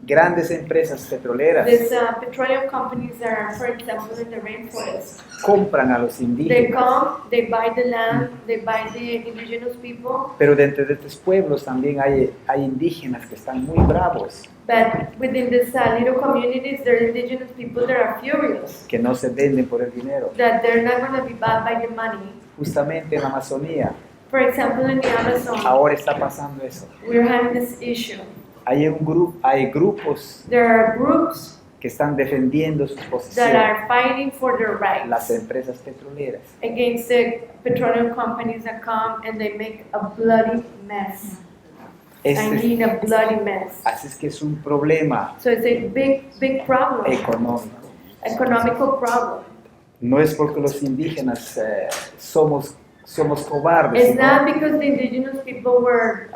[SPEAKER 7] Grandes empresas petroleras
[SPEAKER 8] these petroleum companies that are, for example, in the rainforest.
[SPEAKER 7] compran a los
[SPEAKER 8] They
[SPEAKER 7] indígenas,
[SPEAKER 8] come, they buy the land, they buy the indigenous people,
[SPEAKER 7] pero dentro de estos pueblos también hay indígenas que están muy bravos,
[SPEAKER 8] but within these little communities, there are indigenous people that are furious,
[SPEAKER 7] que no se venden por el dinero.
[SPEAKER 8] that they're not going to be bought by the money.
[SPEAKER 7] Justamente en la Amazonía
[SPEAKER 8] For example, in the Amazon,
[SPEAKER 7] ahora está pasando eso.
[SPEAKER 8] we're having this issue.
[SPEAKER 7] Hay grupos
[SPEAKER 8] There are groups
[SPEAKER 7] que están defendiendo sus
[SPEAKER 8] that
[SPEAKER 7] posiciones,
[SPEAKER 8] are fighting for their
[SPEAKER 7] las
[SPEAKER 8] rights
[SPEAKER 7] empresas petroleras.
[SPEAKER 8] against the petroleum companies that come and they make a bloody mess. I mean a bloody mess.
[SPEAKER 7] Así es que es un problema
[SPEAKER 8] So it's a big problem,
[SPEAKER 7] económico.
[SPEAKER 8] economical problem.
[SPEAKER 7] No es porque los indígenas somos cobardes,
[SPEAKER 8] It's
[SPEAKER 7] sino
[SPEAKER 8] not because the indigenous people were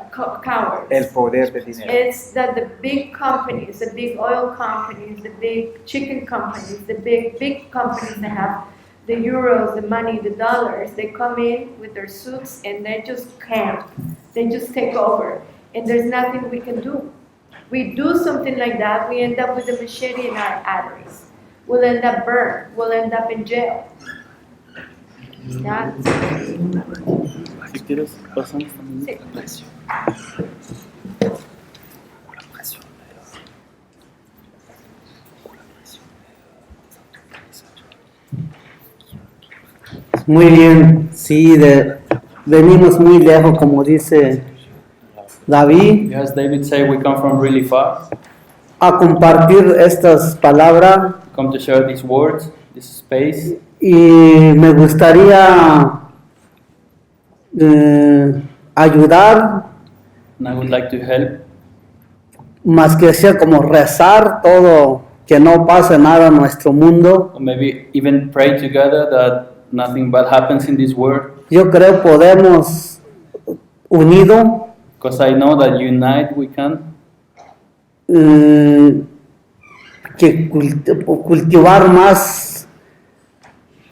[SPEAKER 8] cowards.
[SPEAKER 7] el poder de dinero.
[SPEAKER 8] It's that the big companies, the big oil companies, the big chicken companies, the big companies that have the euros, the money, the dollars, they come in with their suits and they just camp. They just take over. And there's nothing we can do. We do something like that, we end up with a machete in our arteries. We'll end up burned. We'll end up in jail. Yeah.
[SPEAKER 4] Si quieres, pasamos también.
[SPEAKER 8] Sí.
[SPEAKER 3] Muy bien, sí, venimos muy lejos, como dice David,
[SPEAKER 4] As David said, we come from really far.
[SPEAKER 3] a compartir estas palabras
[SPEAKER 4] Come to share these words, this space.
[SPEAKER 3] y me gustaría ayudar,
[SPEAKER 4] And I would like to help,
[SPEAKER 3] más que sea como rezar todo, que no pase nada en nuestro mundo.
[SPEAKER 4] or maybe even pray together that nothing bad happens in this world.
[SPEAKER 3] Yo creo podemos, unido,
[SPEAKER 4] Because I know that unite we can.
[SPEAKER 3] que cultivar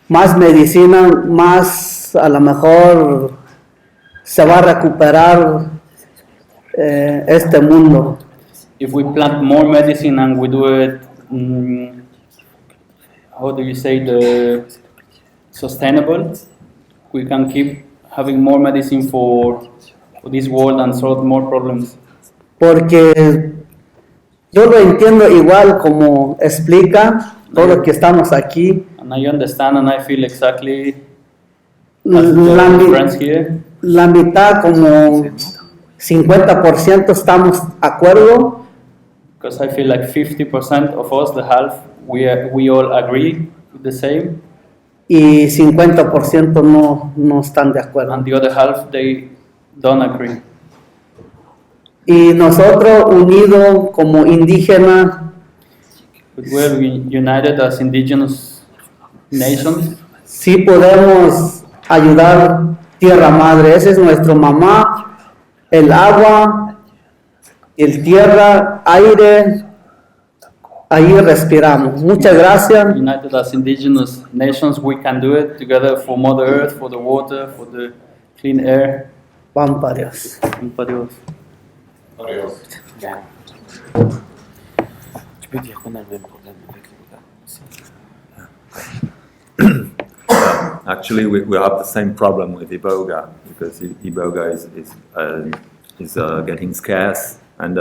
[SPEAKER 3] más medicina, más a lo mejor se va a recuperar este mundo.
[SPEAKER 4] If we plant more medicine and we do it, how do you say, the sustainable, we can keep having more medicine for this world and solve more problems.
[SPEAKER 3] Porque yo lo entiendo igual como explica todo lo que estamos aquí.
[SPEAKER 4] And I understand and I feel exactly
[SPEAKER 3] La,
[SPEAKER 4] as the friends
[SPEAKER 3] mi-
[SPEAKER 4] here.
[SPEAKER 3] la mitad, como 50% estamos de acuerdo
[SPEAKER 4] Because I feel like 50% of us, the half, we all agree with the same,
[SPEAKER 3] y 50% no están de acuerdo.
[SPEAKER 4] and the other half, they don't agree.
[SPEAKER 3] Y nosotros unidos como indígenas,
[SPEAKER 4] But we're united as indigenous nations.
[SPEAKER 3] sí podemos ayudar tierra madre. Esa es nuestra mamá, el agua, el tierra, aire, ahí respiramos. Muchas gracias.
[SPEAKER 4] United as indigenous nations, we can do it together for Mother Earth, for the water, for the clean air.
[SPEAKER 3] Vamos para Dios.
[SPEAKER 4] And for the-
[SPEAKER 5] Tu peux dire qu'on a le même problème avec les gars aussi.
[SPEAKER 6] Actually, we have the same problem with Iboga because Iboga is getting scarce, and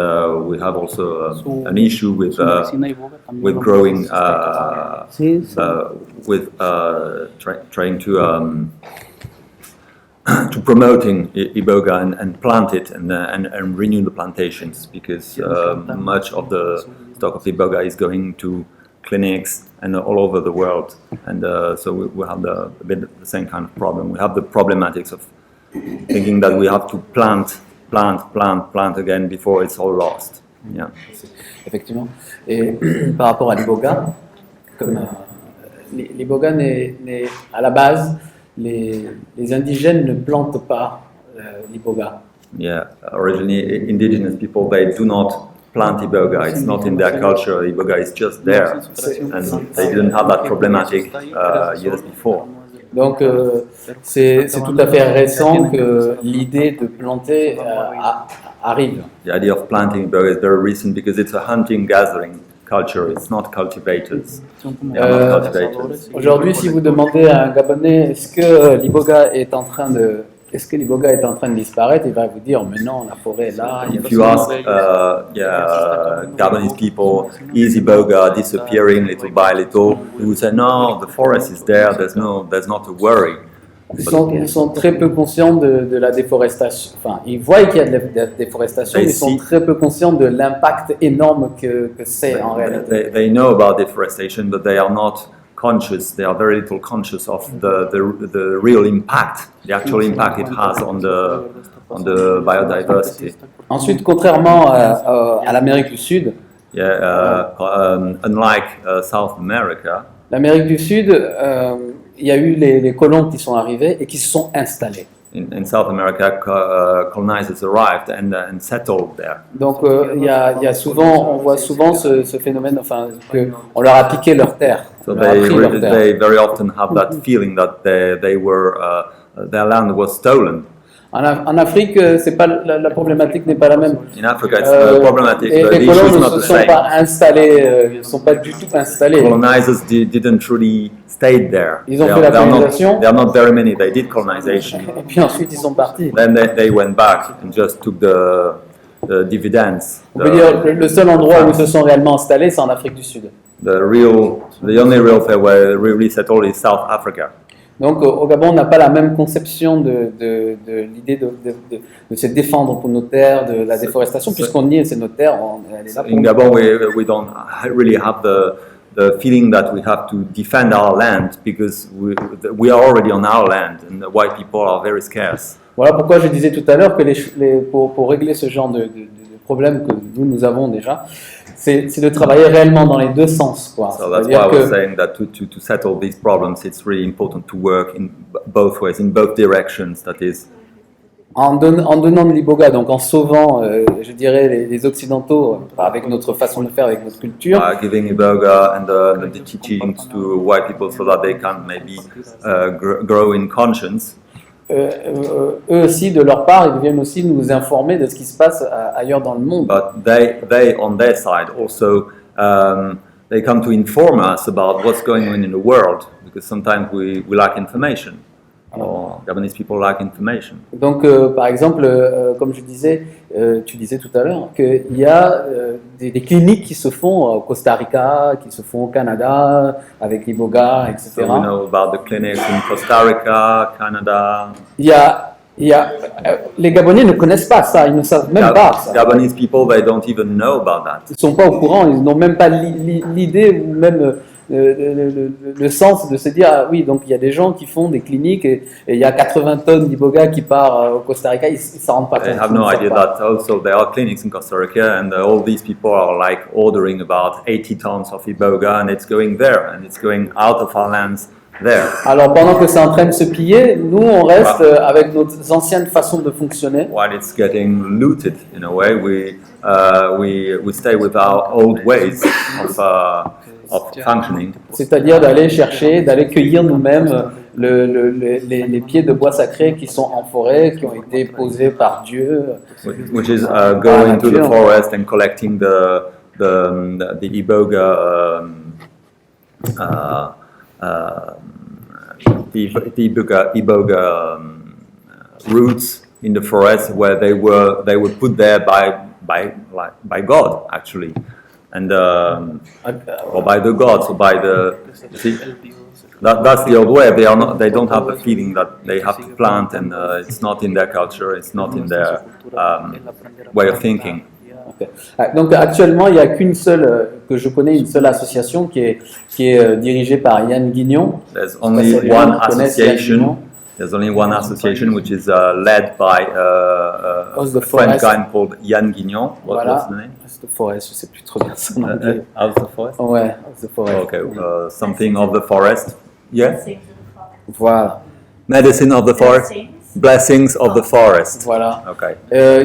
[SPEAKER 6] we have also an issue with growing
[SPEAKER 3] Sí, sí.
[SPEAKER 6] trying to promoting Iboga and plant it and renew the plantations because much of the stock of Iboga is going to clinics and all over the world, and so we have a bit the same kind of problem. We have the problematics of thinking that we have to plant again before it's all lost. Yeah.
[SPEAKER 5] Effectivement. Et par rapport à l'Iboga, comme l'Iboga à la base, les indigènes ne plantent pas l'Iboga.
[SPEAKER 6] Yeah. Originally, indigenous people, they do not plant Iboga. It's not in their culture. Iboga is just there, and they didn't have that problematic years before.
[SPEAKER 5] Donc c'est tout à fait récent que l'idée de planter arrive.
[SPEAKER 6] The idea of planting Iboga is very recent because it's a hunting-gathering culture. It's not cultivators. They are not cultivators.
[SPEAKER 5] Aujourd'hui, si vous demandez à un Gabonais est-ce que l'Iboga est en train de disparaître, il va vous dire mais non, la forêt est là.
[SPEAKER 6] If you ask Gabonese people, is Iboga disappearing little by little? They would say, no, the forest is there. There's not to worry.
[SPEAKER 5] Ils sont très peu conscients de la déforestation. Enfin, ils voient qu'il y a de la déforestation, mais ils sont très peu conscients de l'impact énorme que c'est en réalité.
[SPEAKER 6] They know about deforestation, but they are not conscious. They are very little conscious of the real impact, the actual impact it has on the biodiversity.
[SPEAKER 5] Ensuite, contrairement à l'Amérique du Sud,
[SPEAKER 6] Unlike South America,
[SPEAKER 5] l'Amérique du Sud, il y a eu les colons qui sont arrivés et qui se sont installés.
[SPEAKER 6] in South America, colonizers arrived and settled there.
[SPEAKER 5] Donc, il y a souvent, on voit souvent ce phénomène, enfin, que on leur a piqué leur terre.
[SPEAKER 6] So
[SPEAKER 5] On leur a pris leur terre.
[SPEAKER 6] they very often have that feeling that they were their land was stolen.
[SPEAKER 5] En Afrique, c'est pas la problématique n'est pas la même.
[SPEAKER 6] In Africa, it's problematic,
[SPEAKER 5] Et
[SPEAKER 6] but
[SPEAKER 5] les
[SPEAKER 6] the
[SPEAKER 5] colons
[SPEAKER 6] issue is
[SPEAKER 5] ne
[SPEAKER 6] not
[SPEAKER 5] se
[SPEAKER 6] the
[SPEAKER 5] sont
[SPEAKER 6] same.
[SPEAKER 5] pas installés, ne sont pas du tout installés.
[SPEAKER 6] Colonizers didn't really stay there.
[SPEAKER 5] Ils ont fait la colonisation.
[SPEAKER 6] There are not very many. They did colonization.
[SPEAKER 5] Et puis ensuite, ils sont partis.
[SPEAKER 6] Then they went back and just took the dividends.
[SPEAKER 5] On peut dire que le seul endroit où ils se sont réellement installés, c'est en Afrique du Sud.
[SPEAKER 6] The only real place where really settled is South Africa.
[SPEAKER 5] Donc au Gabon, on n'a pas la même conception de l'idée de se défendre pour nos terres, de la déforestation, puisqu'on nie c'est nos terres. Elle est là pour
[SPEAKER 6] In Gabon, we don't really have the feeling that we have to defend our land because we are already on our land and the white people are very scarce.
[SPEAKER 5] Voilà pourquoi je disais tout à l'heure que pour régler ce genre de problème que nous avons déjà, c'est de travailler réellement dans les deux sens, quoi.
[SPEAKER 6] So that's why I was saying that to settle these problems, it's really important to work in both ways, in both directions. That is,
[SPEAKER 5] en donnant de l'Iboga, donc en sauvant, je dirais, les Occidentaux avec notre façon de faire, avec notre culture.
[SPEAKER 6] Giving Iboga and the teachings to white people so that they can maybe grow in conscience.
[SPEAKER 5] Eux aussi, de leur part, ils viennent aussi nous informer de ce qui se passe ailleurs dans le monde.
[SPEAKER 6] But they on their side also they come to inform us about what's going on in the world because sometimes we lack information. Or Gabonese people lack information.
[SPEAKER 5] Donc, par exemple, comme je disais, tu disais tout à l'heure, qu'il y a des cliniques qui se font au Costa Rica, qui se font au Canada, avec l'Iboga, etc.
[SPEAKER 6] So we know about the clinics in Costa Rica, Canada.
[SPEAKER 5] Les Gabonais ne connaissent pas ça, ils ne savent même pas ça.
[SPEAKER 6] Gabonese people, they don't even know about that.
[SPEAKER 5] Ils ne sont pas au courant, ils n'ont même pas l'idée ou même le sens de se dire, ah oui, donc il y a des gens qui font des cliniques et il y a 80 tonnes d'Iboga qui part au Costa Rica, ils ne s'en rendent pas compte.
[SPEAKER 6] They have no idea that also there are clinics in Costa Rica and all these people are like ordering about 80 tons of Iboga and it's going there and it's going out of our lands there.
[SPEAKER 5] Alors pendant que c'est en train de se piller, nous on reste avec nos anciennes façons de fonctionner.
[SPEAKER 6] While it's getting looted in a way, we stay with our old ways of functioning.
[SPEAKER 5] C'est-à-dire d'aller chercher, d'aller cueillir nous-mêmes les pieds de bois sacrés qui sont en forêt, qui ont été posés par Dieu.
[SPEAKER 6] Which is going to the forest and collecting the Iboga Iboga roots in the forest where they were put there by God actually, and or by the gods or by the. See, that's the old way. They don't have the feeling that they have to plant, and it's not in their culture. It's not in their way of thinking.
[SPEAKER 5] Okay. Donc actuellement, il n'y a qu'une seule, que je connais, une seule association qui est dirigée par Yann Guignon.
[SPEAKER 6] There's only one association. There's only one association which is led by a French guy called Yann Guignon. What's the name?
[SPEAKER 5] House of the Forest, je sais plus trop bien son anglais.
[SPEAKER 6] House of the Forest?
[SPEAKER 5] Ouais, House of the Forest.
[SPEAKER 6] Okay, something of the forest. Yeah?
[SPEAKER 5] Voilà.
[SPEAKER 6] Medicine of the forest. Blessings of the forest.
[SPEAKER 5] Voilà.
[SPEAKER 6] Okay.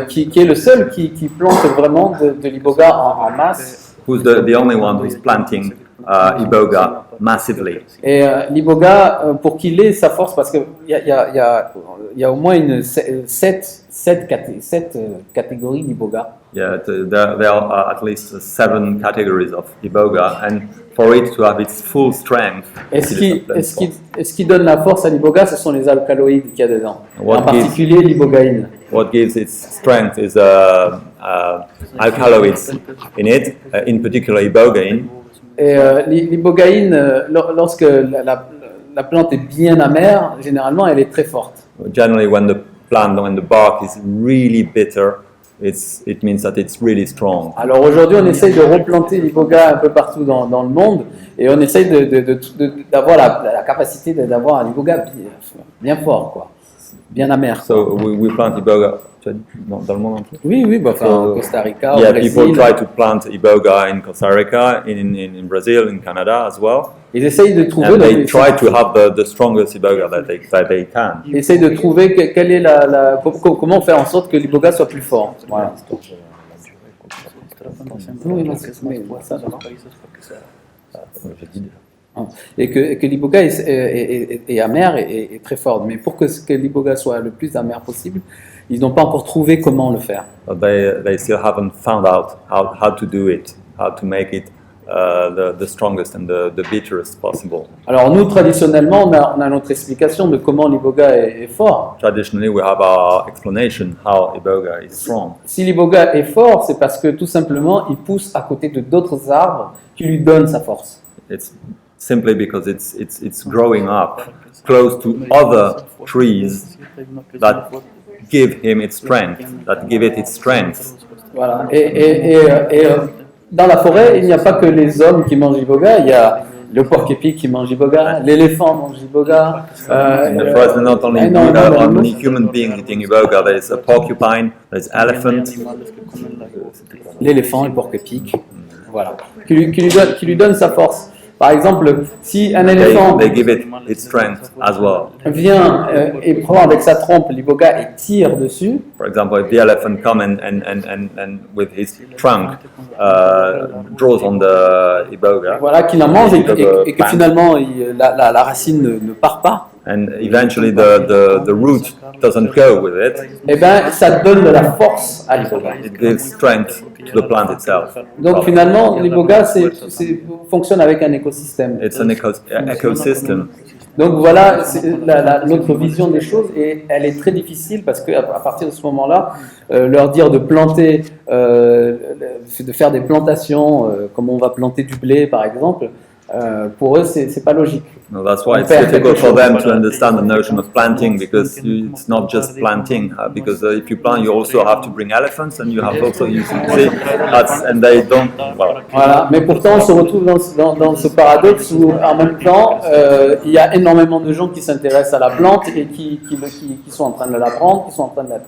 [SPEAKER 5] Qui est le seul qui plante vraiment de l'Iboga en masse.
[SPEAKER 6] Who's the only one who's planting Iboga massively.
[SPEAKER 5] Et l'Iboga, pour qu'il ait sa force, parce qu'il y a au moins 7 catégories d'Iboga.
[SPEAKER 6] Yeah, there are at least 7 categories of Iboga, and for it to have its full strength.
[SPEAKER 5] Et ce qui donne la force à l'Iboga, ce sont les alcaloïdes qu'il y a dedans, en particulier l'ibogaïne.
[SPEAKER 6] What gives its strength is alkaloids in it, in particular ibogaine.
[SPEAKER 5] Et l'ibogaïne, lorsque la plante est bien amère, généralement elle est très forte.
[SPEAKER 6] Generally, when the bark is really bitter, it means that it's really strong.
[SPEAKER 5] Alors aujourd'hui, on essaye de replanter l'iboga un peu partout dans le monde et on essaye d'avoir la capacité d'avoir un iboga bien fort, quoi, bien amer.
[SPEAKER 6] So we plant Iboga dans le monde entier.
[SPEAKER 5] Oui, bah, enfin,
[SPEAKER 6] So,
[SPEAKER 5] au Costa Rica,
[SPEAKER 6] yeah,
[SPEAKER 5] au Brésil.
[SPEAKER 6] people try to plant Iboga in Costa Rica, in Brazil, in Canada as well.
[SPEAKER 5] Ils essayent de trouver.
[SPEAKER 6] And they try to have the strongest Iboga that they can.
[SPEAKER 5] Ils essayent de trouver quelle est comment faire en sorte que l'iboga soit plus fort. Voilà. Et que l'iboga est amer et très fort. Mais pour que l'iboga soit le plus amer possible, ils n'ont pas encore trouvé comment le faire.
[SPEAKER 6] But they still haven't found out how to do it, how to make it the strongest and the bitterest possible.
[SPEAKER 5] Alors nous, traditionnellement, on a notre explication de comment l'iboga est fort.
[SPEAKER 6] Traditionally, we have our explanation how Iboga is strong.
[SPEAKER 5] Si l'iboga est fort, c'est parce que tout simplement, il pousse à côté de d'autres arbres qui lui donnent sa force.
[SPEAKER 6] It's simply because it's growing up close to other trees that give him its strength, that give it its strength.
[SPEAKER 5] Voilà. Dans la forêt, il n'y a pas que les hommes qui mangent iboga, il y a le porc-épic qui mange iboga, l'éléphant mange iboga.
[SPEAKER 6] In the forest, not only human beings eating Iboga, there's a porcupine, there's elephant.
[SPEAKER 5] L'éléphant et le porc-épic, voilà, qui lui donne sa force. Par exemple, si un éléphant
[SPEAKER 6] they give it its strength as well.
[SPEAKER 5] vient et prend avec sa trompe l'iboga et tire dessus,
[SPEAKER 6] For example, if the elephant comes and with his trunk draws on the Iboga,
[SPEAKER 5] voilà, qu'il en mange et que finalement la racine ne part pas,
[SPEAKER 6] and eventually the root doesn't go with it,
[SPEAKER 5] eh ben, ça donne de la force à l'iboga.
[SPEAKER 6] it gives strength to the plant itself.
[SPEAKER 5] Donc finalement, l'iboga fonctionne avec un écosystème.
[SPEAKER 6] It's an ecosystem.
[SPEAKER 5] Donc voilà notre vision des choses, et elle est très difficile parce qu'à partir de ce moment-là, leur dire de planter, de faire des plantations, comme on va planter du blé par exemple, pour eux c'est pas logique.
[SPEAKER 6] No, that's why it's difficult for them to understand the notion of planting, because it's not just planting. Because if you plant, you also have to bring elephants, and you have also and they don't.
[SPEAKER 5] Voilà. Mais pourtant, on se retrouve dans ce paradoxe où, en même temps, il y a énormément de gens qui s'intéressent à la plante et qui sont en train de la prendre, qui sont en train de la.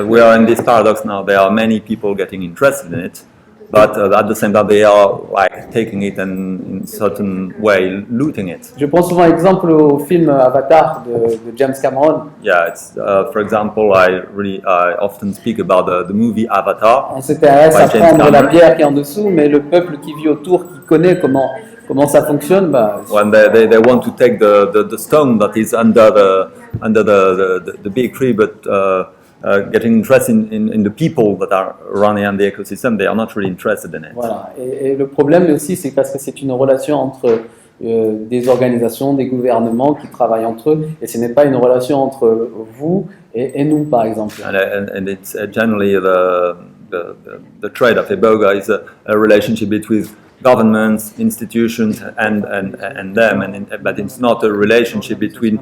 [SPEAKER 6] We are in this paradox now. There are many people getting interested in it, but at the same time they are like taking it and in certain way looting it.
[SPEAKER 5] Je prends souvent exemple au film Avatar de James Cameron.
[SPEAKER 6] Yeah, it's for example, I often speak about the movie Avatar.
[SPEAKER 5] On s'intéresse à prendre la bière qui est en dessous, mais le peuple qui vit autour, qui connaît comment ça fonctionne, bah.
[SPEAKER 6] When they want to take the stone that is under the big tree, but getting interested in the people that are running on the ecosystem, they are not really interested in it.
[SPEAKER 5] Voilà. Et le problème aussi, c'est parce que c'est une relation entre des organisations, des gouvernements qui travaillent entre eux, et ce n'est pas une relation entre vous et nous, par exemple.
[SPEAKER 6] And it's generally the trade of Iboga is a relationship between governments, institutions, and them, but it's not a relationship between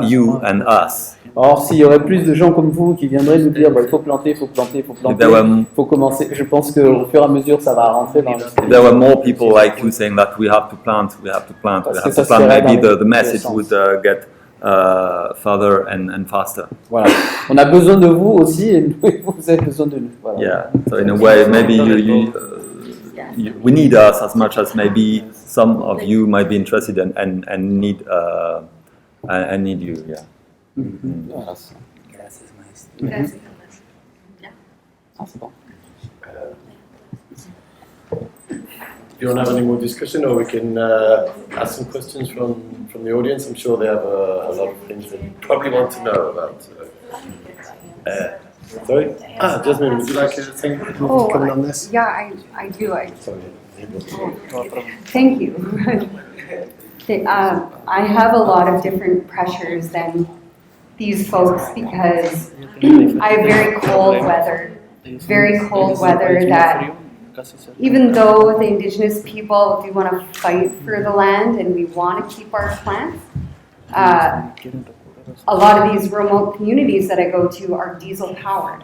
[SPEAKER 6] you and us.
[SPEAKER 5] Or, s'il y aurait plus de gens comme vous qui viendraient nous dire il faut planter, il faut commencer, je pense qu'au fur et à mesure ça va rentrer dans le...
[SPEAKER 6] If there were more people like you saying that we have to plant, maybe the message would get further and faster.
[SPEAKER 5] Voilà. On a besoin de vous aussi, et vous avez besoin de nous. Voilà.
[SPEAKER 6] Yeah, so in a way, maybe we need us as much as maybe some of you might be interested and need you. Yeah.
[SPEAKER 5] Gracias, maestro. C'est bon.
[SPEAKER 1] Do you want to have any more discussion, or we can ask some questions from the audience? I'm sure they have a lot of things they probably want to know about. Sorry? Jazmin, would you like to say comment on this?
[SPEAKER 2] Yeah, I do. Thank you. I have a lot of different pressures than these folks because I have very cold weather that even though the indigenous people do want to fight for the land and we want to keep our plants, a lot of these remote communities that I go to are diesel powered.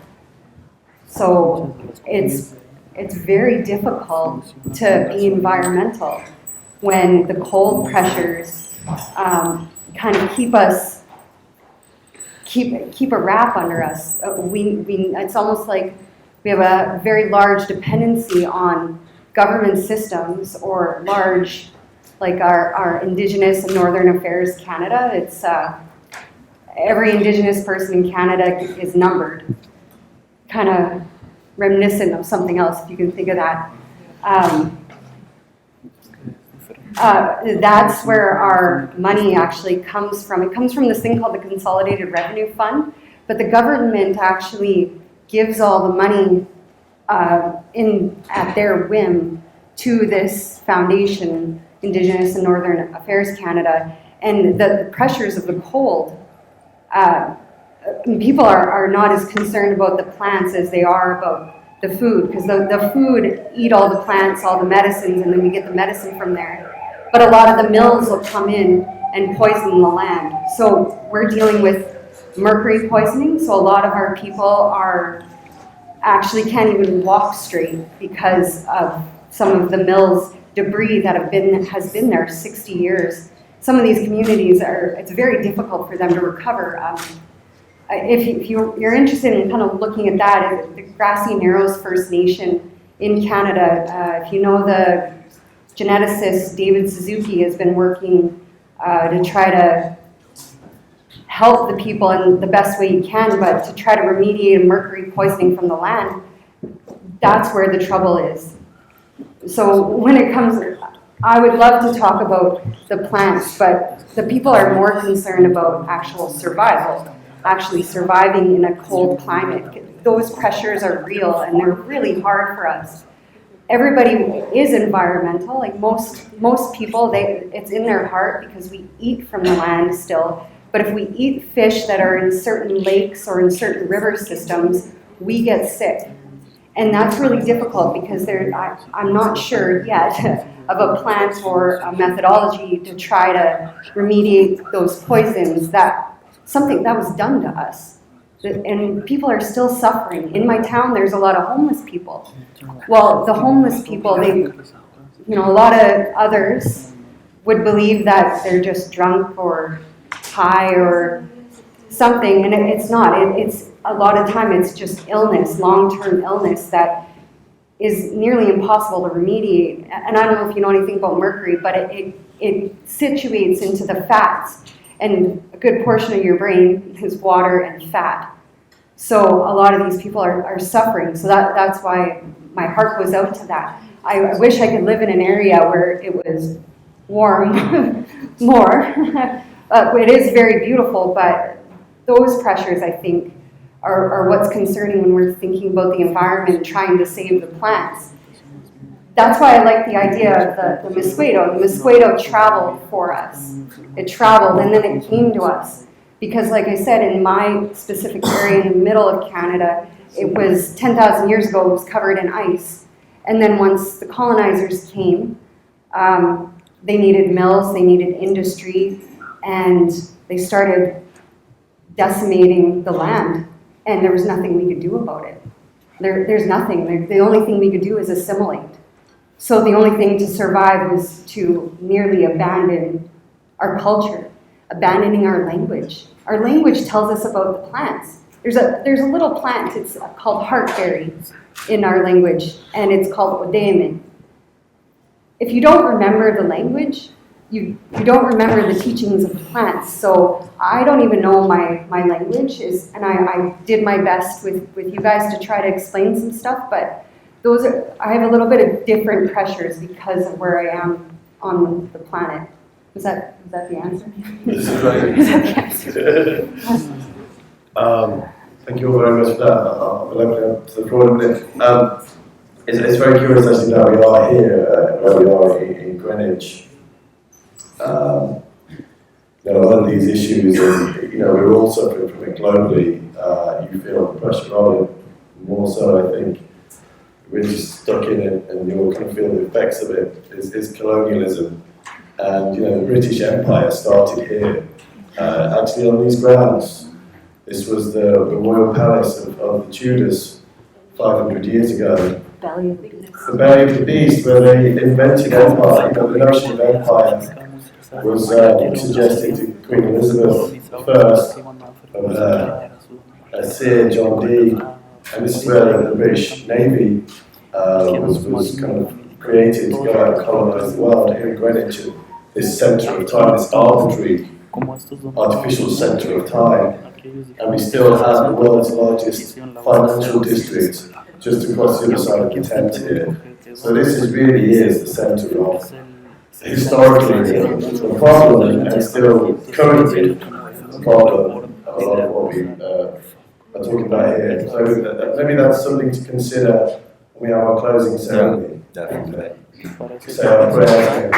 [SPEAKER 2] So it's very difficult to be environmental when the cold pressures kind of keep a wrap under us. It's almost like we have a very large dependency on government systems or large, like our Indigenous and Northern Affairs Canada. It's every Indigenous person in Canada is numbered, kind of reminiscent of something else, if you can think of that. That's where our money actually comes from. It comes from this thing called the Consolidated Revenue Fund, but the government actually gives all the money at their whim to this foundation, Indigenous and Northern Affairs Canada, and the pressures of the cold. People are not as concerned about the plants as they are about the food, because the food eat all the plants, all the medicines, and then we get the medicine from there. But a lot of the mills will come in and poison the land. So we're dealing with mercury poisoning, so a lot of our people actually can't even walk straight because of some of the mill's debris that has been there 60 years. Some of these communities it's very difficult for them to recover. If you're interested in kind of looking at that, the Grassy Narrows First Nation in Canada, if you know the geneticist David Suzuki has been working to try to help the people in the best way he can, but to try to remediate mercury poisoning from the land, that's where the trouble is. So when it comes, I would love to talk about the plants, but the people are more concerned about actual survival, actually surviving in a cold climate. Those pressures are real and they're really hard for us. Everybody is environmental, like most people, it's in their heart because we eat from the land still. But if we eat fish that are in certain lakes or in certain river systems, we get sick. And that's really difficult because I'm not sure yet of a plan or a methodology to try to remediate those poisons, something that was done to us. And people are still suffering. In my town, there's a lot of homeless people. Well, the homeless people, a lot of others would believe that they're just drunk or high or something, and it's not. It's a lot of time it's just illness, long-term illness that is nearly impossible to remediate. And I don't know if you know anything about mercury, but it situates into the fats, and a good portion of your brain is water and fat. So a lot of these people are suffering. So that's why my heart goes out to that. I wish I could live in an area where it was warm more. It is very beautiful, but those pressures, I think, are what's concerning when we're thinking about the environment and trying to save the plants. That's why I like the idea of the mosquito. The mosquito traveled for us. It traveled and then it came to us. Because like I said, in my specific area in the middle of Canada, it was 10,000 years ago, it was covered in ice. And then once the colonizers came, they needed mills, they needed industry, and they started decimating the land. And there was nothing we could do about it. There's nothing. The only thing we could do is assimilate. So the only thing to survive was to nearly abandon our culture, abandoning our language. Our language tells us about the plants. There's a little plant, it's called heartberry in our language, and it's called odeme. If you don't remember the language, you don't remember the teachings of the plants. So I don't even know my language, and I did my best with you guys to try to explain some stuff, but I have a little bit of different pressures because of where I am on the planet. Is that the answer?
[SPEAKER 1] This is great.
[SPEAKER 2] Is that the answer?
[SPEAKER 1] Thank you all very much for that. I'll open up to the floor in a minute. It's very curious actually that we are here, where we are in Greenwich. A lot of these issues, and we're all suffering from it globally. You feel the pressure of it more so, I think. We're just stuck in it, and you all kind of feel the effects of it. Is colonialism, and the British Empire started here, Actually, on these grounds, this was the royal palace of the Tudors 500 years ago. The Belly of the Beast, where they invented empire, the notion of empire was suggested to Queen Elizabeth I from her Sir John Dee, and this is where the British Navy was kind of created to go out and colonise the world here in Greenwich, this centre of time, this arbitrary, artificial centre of time. And we still have the world's largest financial district just across the other side of the Thames here. So this really is the centre of, historically, the problem, and still currently the problem of a lot of what we are talking about here. So maybe that's something to consider when we have our closing ceremony.
[SPEAKER 6] Definitely.
[SPEAKER 1] Say our prayers.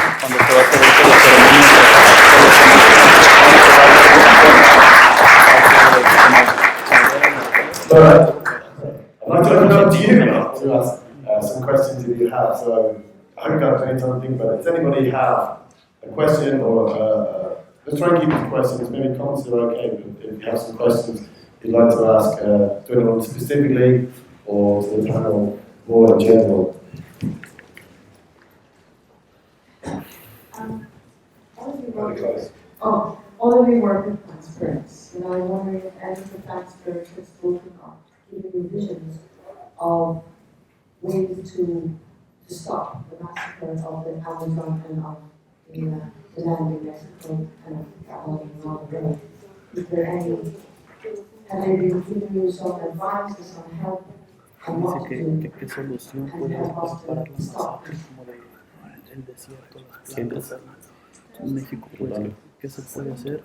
[SPEAKER 1] But I'd like to open up to you now to ask some questions if you have. So I hope you have plenty of time to think about it. Does anybody have a question or let's try and keep it to questions. Maybe comments are okay, but if you have some questions you'd like to ask to anyone specifically or to the panel more in general.
[SPEAKER 10] All of you work with plant spirits, and I'm wondering if any of the plant spirits have spoken of giving you visions of ways to stop the massacre of the Amazon and of the land in Mexico and all along the road. Is there any, have they been giving you some advice or some help on what to do and help us to stop this?
[SPEAKER 4] En México, pues, ¿qué se puede hacer?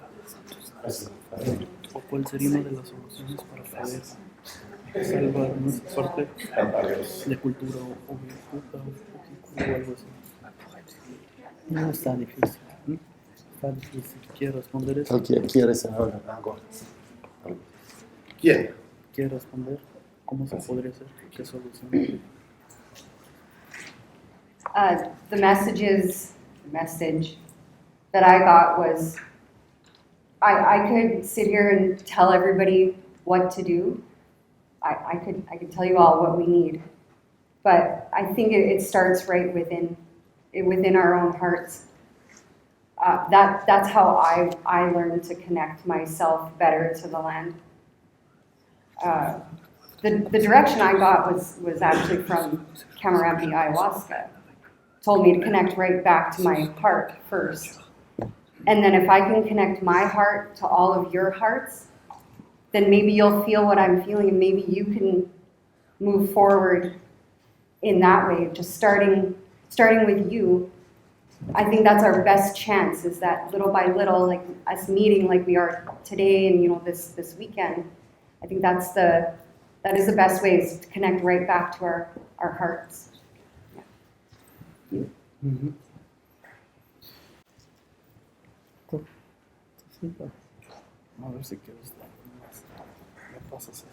[SPEAKER 4] ¿O cuál sería una de las soluciones para poder salvar nuestra parte de cultura o algo así? No está difícil. Está difícil. ¿Quiere responder eso?
[SPEAKER 9] ¿Quieres ahora?
[SPEAKER 1] ¿Quién?
[SPEAKER 4] ¿Quiere responder? ¿Cómo se podría hacer? ¿Qué solución?
[SPEAKER 2] The message that I got was I could sit here and tell everybody what to do. I could tell you all what we need, but I think it starts right within our own hearts. That's how I learned to connect myself better to the land. The direction I got was actually from Kamarampi ayahuasca. Told me to connect right back to my heart first. And then if I can connect my heart to all of your hearts, then maybe you'll feel what I'm feeling and maybe you can move forward in that way. Just starting with you, I think that's our best chance, is that little by little, like us meeting like we are today and this weekend. I think that is the best way, is to connect right back to our hearts.
[SPEAKER 4] Mm-hmm. A ver si quieres me pasas eso.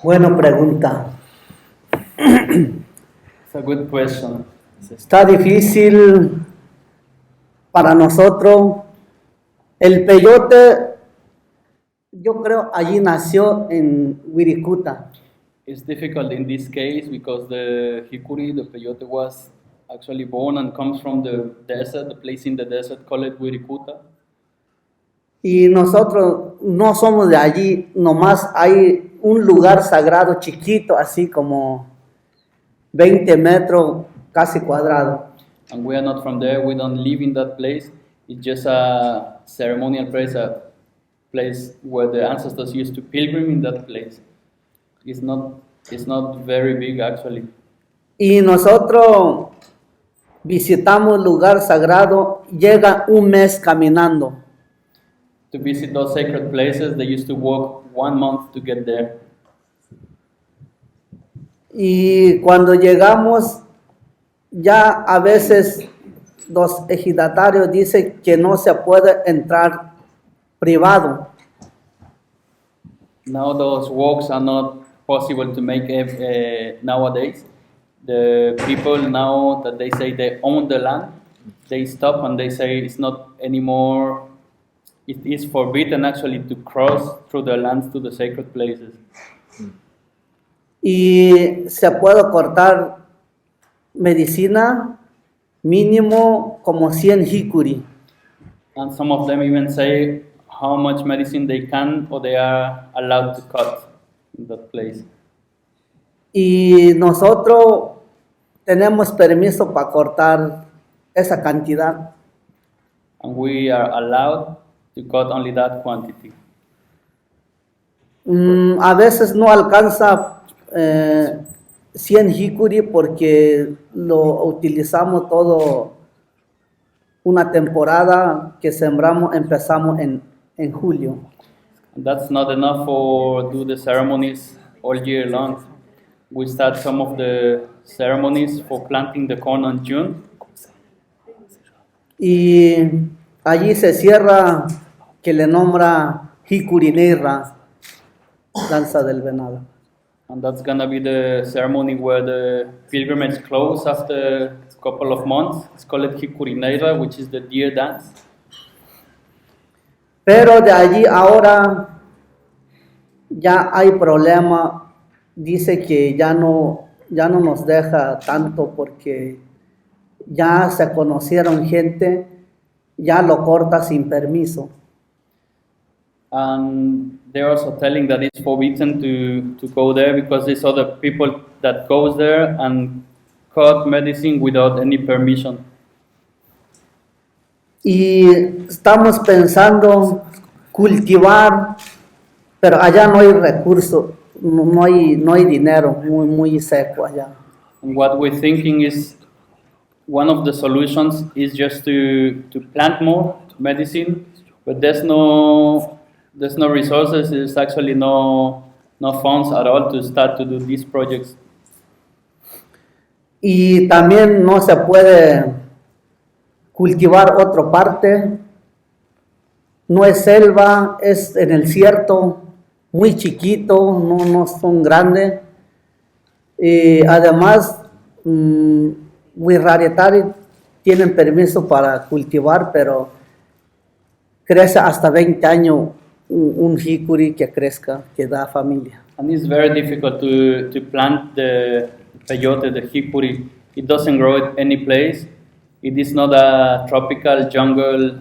[SPEAKER 3] Bueno, pregunta.
[SPEAKER 4] It's a good question.
[SPEAKER 3] Está difícil para nosotros. El peyote, yo creo, allí nació en Wirikuta.
[SPEAKER 4] It's difficult in this case because the hikuri, the peyote, was actually born and comes from the desert, the place in the desert called Wirikuta.
[SPEAKER 3] Y nosotros no somos de allí, nomás hay un lugar sagrado chiquito, así como 20 metros casi cuadrado.
[SPEAKER 4] And we are not from there, we don't live in that place. It's just a ceremonial place, a place where the ancestors used to pilgrim in that place. It's not very big actually.
[SPEAKER 3] Y nosotros visitamos lugar sagrado, llega un mes caminando.
[SPEAKER 4] To visit those sacred places, they used to walk 1 month to get there.
[SPEAKER 3] Y cuando llegamos, ya a veces los ejidatarios dicen que no se puede entrar privado.
[SPEAKER 4] Now those walks are not possible to make nowadays. The people now that they say they own the land, they stop and they say it's not anymore. It is forbidden actually to cross through the lands to the sacred places.
[SPEAKER 3] Y se puede cortar medicina mínimo como 100 hikuri.
[SPEAKER 4] And some of them even say how much medicine they can or they are allowed to cut in that place.
[SPEAKER 3] Y nosotros tenemos permiso para cortar esa cantidad.
[SPEAKER 4] And we are allowed to cut only that quantity.
[SPEAKER 3] A veces no alcanza 100 hikuri porque lo utilizamos todo una temporada que empezamos en julio.
[SPEAKER 4] And that's not enough for do the ceremonies all year long. We start some of the ceremonies for planting the corn in June.
[SPEAKER 3] Y allí se cierra que le nombra Hikuri Neira, danza del venado.
[SPEAKER 4] And that's gonna be the ceremony where the pilgrimage close after a couple of months. It's called Hikurineira, which is the deer dance.
[SPEAKER 3] Pero de allí ahora ya hay problema. Dice que ya no nos deja tanto porque ya se conocieron gente, ya lo corta sin permiso.
[SPEAKER 4] And they're also telling that it's forbidden to go there because there's other people that goes there and cut medicine without any permission.
[SPEAKER 3] Y estamos pensando cultivar, pero allá no hay recursos, no hay dinero, muy seco allá.
[SPEAKER 4] And what we're thinking is one of the solutions is just to plant more medicine, but there's no resources, there's actually no funds at all to start to do these projects.
[SPEAKER 3] Y también no se puede cultivar otra parte, no es selva, es en el cierto, muy chiquito, no son grandes. Y además, Wirrarietari tienen permiso para cultivar, pero crece hasta 20 años un hikuri que crezca, que da familia.
[SPEAKER 4] And it's very difficult to plant the peyote, the hikuri. It doesn't grow at any place. It is not a tropical jungle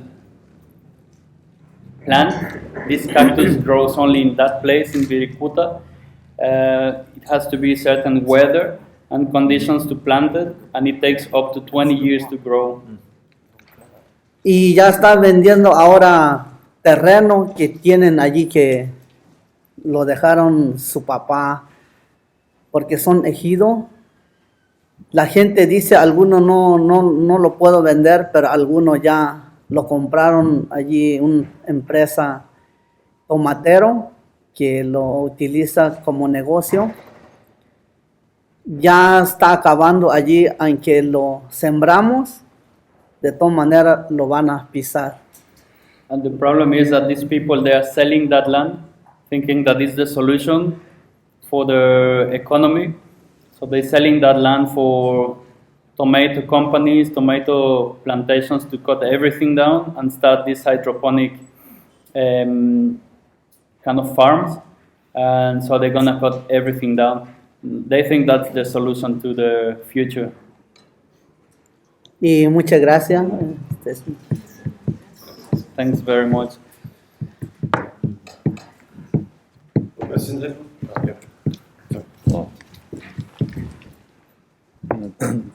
[SPEAKER 4] plant. This cactus grows only in that place in Virikuta. It has to be certain weather and conditions to plant it, and it takes up to 20 years to grow.
[SPEAKER 3] Y ya están vendiendo ahora terreno que tienen allí que lo dejaron su papá porque son ejido. La gente dice, algunos no lo puedo vender, pero algunos ya lo compraron allí, una empresa tomatero que lo utiliza como negocio. Ya está acabando allí, aunque lo sembramos, de todas maneras lo van a pisar.
[SPEAKER 4] And the problem is that these people, they are selling that land, thinking that is the solution for the economy. So they're selling that land for tomato companies, tomato plantations to cut everything down and start these hydroponic kind of farms. And so they're gonna cut everything down. They think that's the solution to the future.
[SPEAKER 3] Y muchas gracias.
[SPEAKER 4] Thanks very much.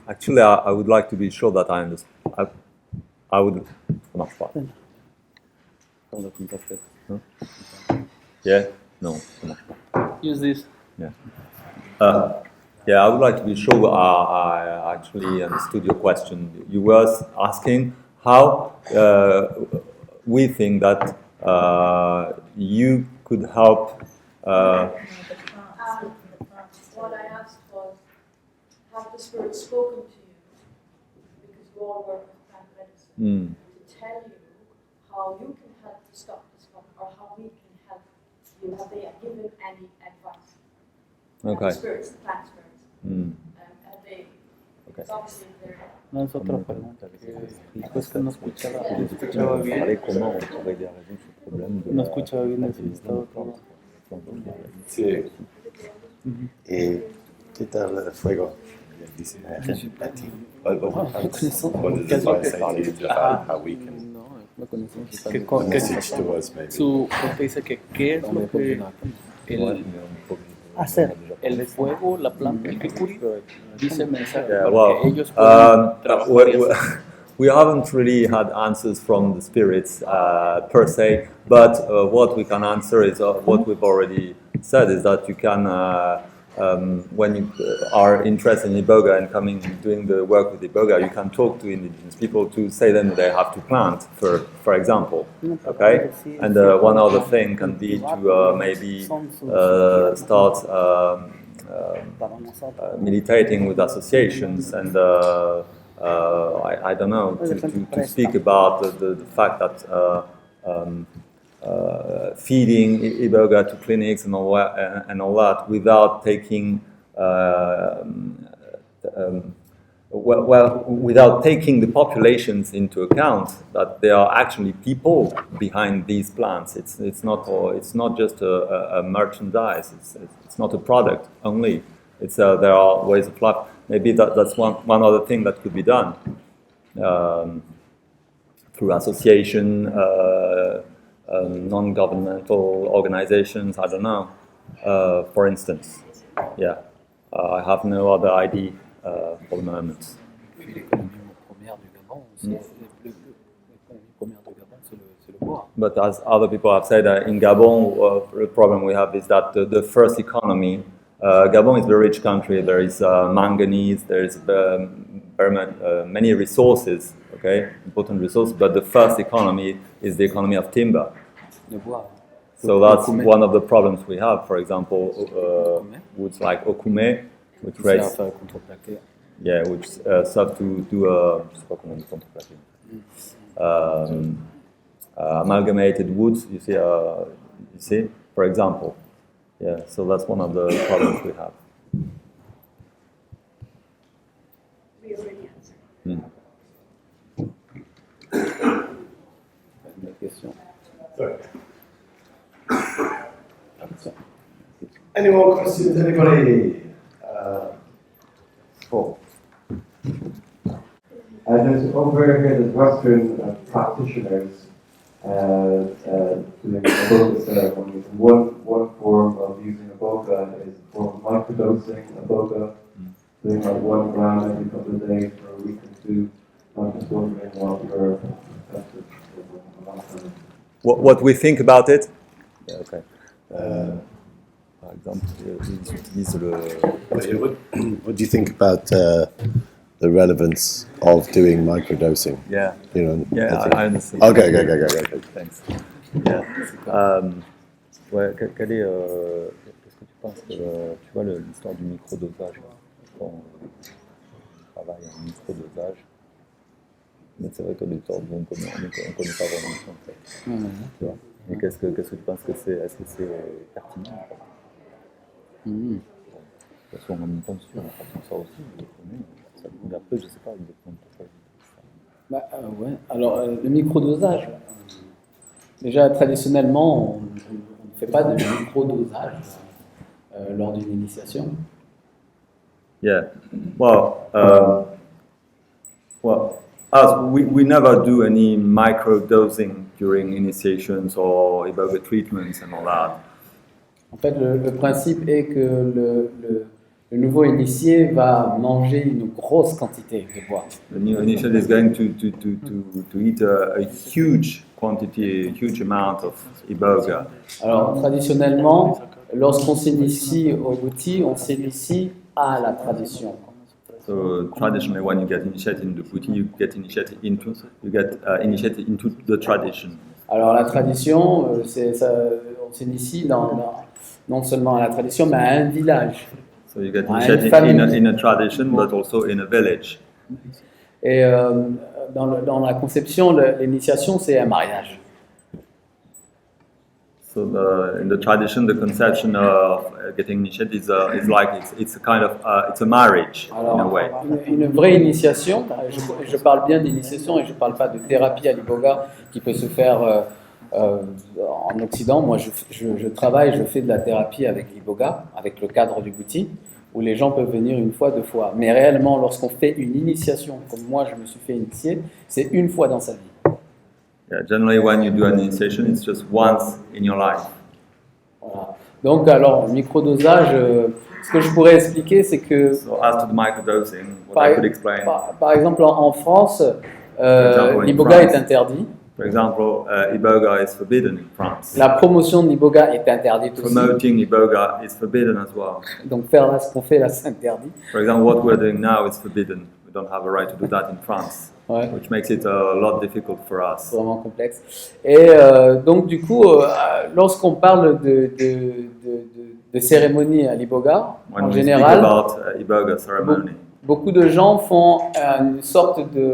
[SPEAKER 6] Actually, I would like to be sure that I understand. I would. Ça marche pas. Yeah. No. Ça marche pas.
[SPEAKER 4] Use this.
[SPEAKER 6] Yeah. Yeah, I would like to be sure I actually understood your question. You were asking how we think that you could help.
[SPEAKER 8] What I asked was, have the Spirit spoken to you, because you all work with plant medicine, to tell you how you can help to stop this problem, or how we can help you? Have they given any advice?
[SPEAKER 6] Okay.
[SPEAKER 8] The spirits, the plant spirits. Have they
[SPEAKER 4] No, es otra pregunta. Pues que no escuchaba bien.
[SPEAKER 6] Comment on pourrait aider à résoudre ce problème de
[SPEAKER 4] No escuchaba bien el estado todo.
[SPEAKER 9] Sí. ¿Y qué tal el fuego? What does this guy say to you about how we can message to us maybe?
[SPEAKER 4] Porque dice que qué es lo que
[SPEAKER 3] Hacer.
[SPEAKER 4] el fuego, la planta, el kikuri, dice mensaje
[SPEAKER 6] Yeah,
[SPEAKER 4] para
[SPEAKER 6] well,
[SPEAKER 4] que ellos puedan trabajar y hacer.
[SPEAKER 6] we haven't really had answers from the spirits per se, but what we can answer is what we've already said, is that you can, when you are interested in Iboga and doing the work with Iboga, you can talk to indigenous people to say them they have to plant, for example, okay? And one other thing can be to maybe start militating with associations and I don't know, to speak about the fact that feeding Iboga to clinics and all that without taking without taking the populations into account, that there are actually people behind these plants. It's not just a merchandise. It's not a product only. There are ways of life. Maybe that's one other thing that could be done through association, non-governmental organizations. I don't know. For instance, yeah, I have no other idea for the moment. But as other people have said, in Gabon, the problem we have is that the first economy. Gabon is a very rich country. There is manganese. There is many resources. Okay, important resources. But the first economy is the economy of timber. So that's one of the problems we have. For example, woods like okume, which raise, which serve to do amalgamated woods. You see, for example. Yeah, so that's one of the problems we have.
[SPEAKER 8] We already answered.
[SPEAKER 1] Sorry. Any more questions? Anybody? Paul.
[SPEAKER 11] There's over here there's Western practitioners doing Iboga ceremonies. One form of using Iboga is a form of microdosing Iboga, doing like 1 gram every couple of days for a week or two. I'm just wondering what your perspective is on that.
[SPEAKER 6] What we think about it? Yeah, okay. Par exemple, ils utilisent
[SPEAKER 9] What do you think about the relevance of doing microdosing?
[SPEAKER 6] Yeah.
[SPEAKER 9] You know,
[SPEAKER 6] Yeah, I understand.
[SPEAKER 9] Okay.
[SPEAKER 6] Thanks. Yeah. Ouais, quel est, qu'est-ce que tu penses que, tu vois, l'histoire du microdosage, quand on travaille en microdosage, mais c'est vrai que les torts, on ne connaît pas vraiment ça, en fait. Tu vois. Mais qu'est-ce que tu penses que c'est? Est-ce que c'est pertinent? De toute façon, en même temps, si on apprend ça aussi, on le connaît. Mais après, je ne sais pas exactement pourquoi je dis ça.
[SPEAKER 5] Ouais. Alors, le microdosage, déjà traditionnellement, on ne fait pas de microdosage lors d'une initiation.
[SPEAKER 6] Yeah. Well, as we never do any microdosing during initiations or Iboga treatments and all that.
[SPEAKER 5] En fait, le principe est que le nouveau initié va manger une grosse quantité de bois.
[SPEAKER 6] The new initiate is going to eat a huge quantity, a huge amount of Iboga.
[SPEAKER 5] Alors, traditionnellement, lorsqu'on s'initie au Bouti, on s'initie à la tradition.
[SPEAKER 6] So traditionally, when you get initiated in the Bouti, you get initiated into the tradition.
[SPEAKER 5] Alors, la tradition, on s'initie non seulement à la tradition, mais à un village.
[SPEAKER 6] So you get initiated in a tradition, but also in a village.
[SPEAKER 5] Et dans la conception, l'initiation, c'est un mariage.
[SPEAKER 6] So in the tradition, the conception of getting initiated is like it's a kind of it's a marriage in a
[SPEAKER 5] Alors,
[SPEAKER 6] way.
[SPEAKER 5] une vraie initiation, je parle bien d'initiation et je ne parle pas de thérapie à l'Iboga qui peut se faire en Occident. Moi, je travaille, je fais de la thérapie avec l'Iboga, avec le cadre du Bouti, où les gens peuvent venir une fois, deux fois. Mais réellement, lorsqu'on fait une initiation, comme moi je me suis fait initier, c'est une fois dans sa vie.
[SPEAKER 6] Yeah, generally, when you do an initiation, it's just once in your life.
[SPEAKER 5] Voilà. Donc, alors, microdosage, ce que je pourrais expliquer, c'est que,
[SPEAKER 6] So as to the microdosing, what I could explain.
[SPEAKER 5] par exemple, en France,
[SPEAKER 6] example, in
[SPEAKER 5] l'Iboga
[SPEAKER 6] France.
[SPEAKER 5] est interdit.
[SPEAKER 6] For example, Iboga is forbidden in France.
[SPEAKER 5] La promotion de l'Iboga est interdite aussi.
[SPEAKER 6] Promoting Iboga is forbidden as well.
[SPEAKER 5] Donc, faire là ce qu'on fait là, c'est interdit.
[SPEAKER 6] For example, what we're doing now is forbidden. We don't have a right to do that in France,
[SPEAKER 5] Ouais.
[SPEAKER 6] which makes it a lot difficult for us.
[SPEAKER 5] C'est vraiment complexe. Et donc, du coup, lorsqu'on parle de cérémonie à l'Iboga,
[SPEAKER 6] When
[SPEAKER 5] en
[SPEAKER 6] we
[SPEAKER 5] général,
[SPEAKER 6] speak about Iboga ceremony,
[SPEAKER 5] beaucoup de gens font une sorte de...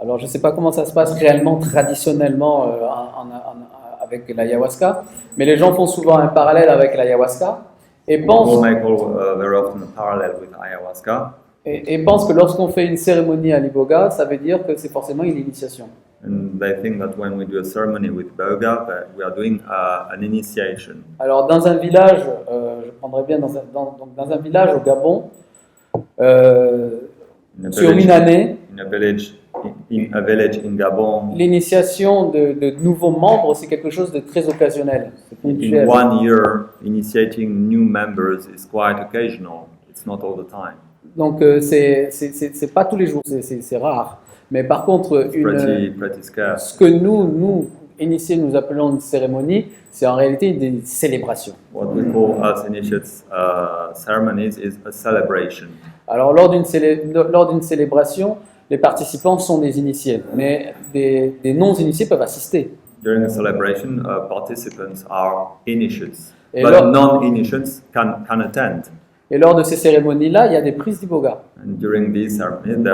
[SPEAKER 5] Alors, je ne sais pas comment ça se passe réellement, traditionnellement, avec l'ayahuasca, mais les gens font souvent un parallèle avec l'ayahuasca et pensent...
[SPEAKER 6] people make very often a parallel with ayahuasca.
[SPEAKER 5] Et pensent que lorsqu'on fait une cérémonie à l'Iboga, ça veut dire que c'est forcément une initiation.
[SPEAKER 6] And they think that when we do a ceremony with Iboga, that we are doing an initiation.
[SPEAKER 5] Alors, dans un village, je prendrais bien donc dans un village au Gabon, sur une année,
[SPEAKER 6] In a village in Gabon,
[SPEAKER 5] l'initiation de nouveaux membres, c'est quelque chose de très occasionnel. C'est
[SPEAKER 6] in
[SPEAKER 5] ponctuel.
[SPEAKER 6] 1 year, initiating new members is quite occasional. It's not all the time.
[SPEAKER 5] Donc, c'est pas tous les jours, c'est rare. Mais par contre,
[SPEAKER 6] Pretty scarce.
[SPEAKER 5] ce que nous, initiés, nous appelons une cérémonie, c'est en réalité une célébration.
[SPEAKER 6] What we call as initiates ceremonies is a celebration.
[SPEAKER 5] Alors, lors d'une célébration, les participants sont des initiés, mais des non-initiés peuvent assister.
[SPEAKER 6] During a celebration, participants are initiates,
[SPEAKER 5] Et
[SPEAKER 6] but
[SPEAKER 5] lors-
[SPEAKER 6] non-initiates can attend.
[SPEAKER 5] Et lors de ces cérémonies-là, il y a des prises d'Iboga.
[SPEAKER 6] And during these ceremonies,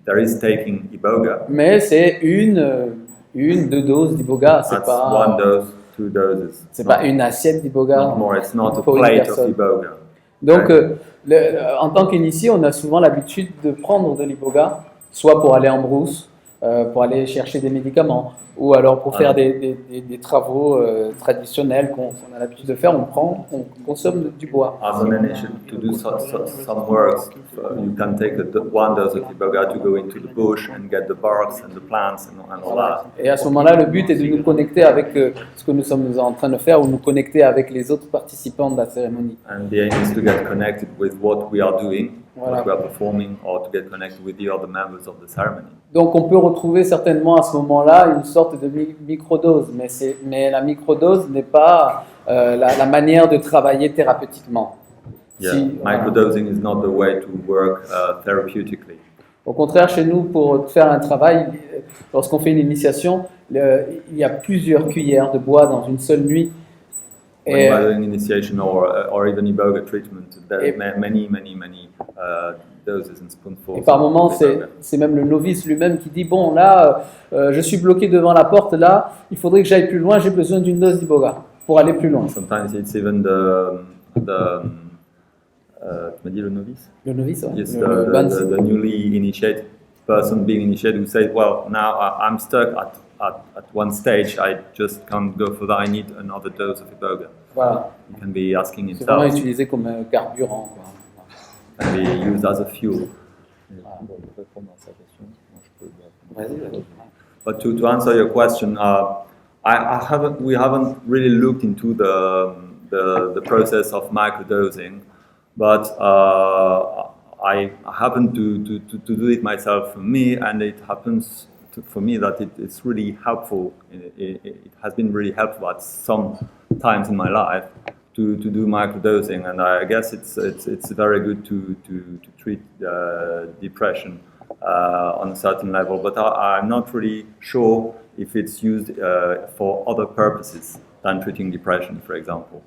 [SPEAKER 6] there is taking Iboga.
[SPEAKER 5] Mais c'est deux doses d'Iboga, c'est
[SPEAKER 6] That's
[SPEAKER 5] pas,
[SPEAKER 6] one dose, 2 doses.
[SPEAKER 5] c'est pas une assiette d'Iboga.
[SPEAKER 6] Not more. It's not a
[SPEAKER 5] pour une
[SPEAKER 6] plate of
[SPEAKER 5] personne.
[SPEAKER 6] Iboga.
[SPEAKER 5] Donc, en tant qu'initié, on a souvent l'habitude de prendre de l'Iboga, soit pour aller en brousse, pour aller chercher des médicaments, ou alors pour faire des travaux traditionnels qu'on a l'habitude de faire, on consomme du bois.
[SPEAKER 6] As an initiate, to do some works, you can take one dose of Iboga to go into the bush and get the barks and the plants and all that.
[SPEAKER 5] Et à ce moment-là, le but est de nous connecter avec ce que nous sommes en train de faire, ou nous connecter avec les autres participants de la cérémonie.
[SPEAKER 6] And the aim is to get connected with what we are doing,
[SPEAKER 5] Voilà.
[SPEAKER 6] what we are performing, or to get connected with the other members of the ceremony.
[SPEAKER 5] Donc on peut retrouver certainement à ce moment-là une sorte de microdose, mais la microdose n'est pas la manière de travailler thérapeutiquement.
[SPEAKER 6] Yeah,
[SPEAKER 5] Voilà.
[SPEAKER 6] microdosing is not the way to work therapeutically.
[SPEAKER 5] Au contraire, chez nous, pour faire un travail, lorsqu'on fait une initiation, il y a plusieurs cuillères de bois dans une seule nuit.
[SPEAKER 6] When
[SPEAKER 5] Et,
[SPEAKER 6] we are doing initiation or even Iboga treatment, there
[SPEAKER 5] Et-
[SPEAKER 6] are many doses and spoonfuls.
[SPEAKER 5] et par moments,
[SPEAKER 6] of Iboga.
[SPEAKER 5] c'est même le novice lui-même qui dit, bon, là, je suis bloqué devant la porte, là, il faudrait que j'aille plus loin, j'ai besoin d'une dose d'Iboga pour aller plus loin.
[SPEAKER 6] Sometimes it's even tu m'as dit le novice?
[SPEAKER 5] Le novice, ouais.
[SPEAKER 6] Yes,
[SPEAKER 5] Le Bansi.
[SPEAKER 6] the newly initiated person being initiated who says, well, now I'm stuck at one stage, I just can't go further, I need another dose of Iboga.
[SPEAKER 5] Voilà.
[SPEAKER 6] He can be asking
[SPEAKER 5] C'est vraiment
[SPEAKER 6] himself,
[SPEAKER 5] utilisé comme un carburant, quoi.
[SPEAKER 6] can be used as a fuel.
[SPEAKER 5] Vas-y.
[SPEAKER 6] But to answer your question, we haven't really looked into the process of microdosing, but I happen to do it myself for me, and it happens for me that it's really helpful. It has been really helpful at some times in my life to do microdosing, and I guess it's very good to treat depression on a certain level, but I'm not really sure if it's used for other purposes than treating depression, for example.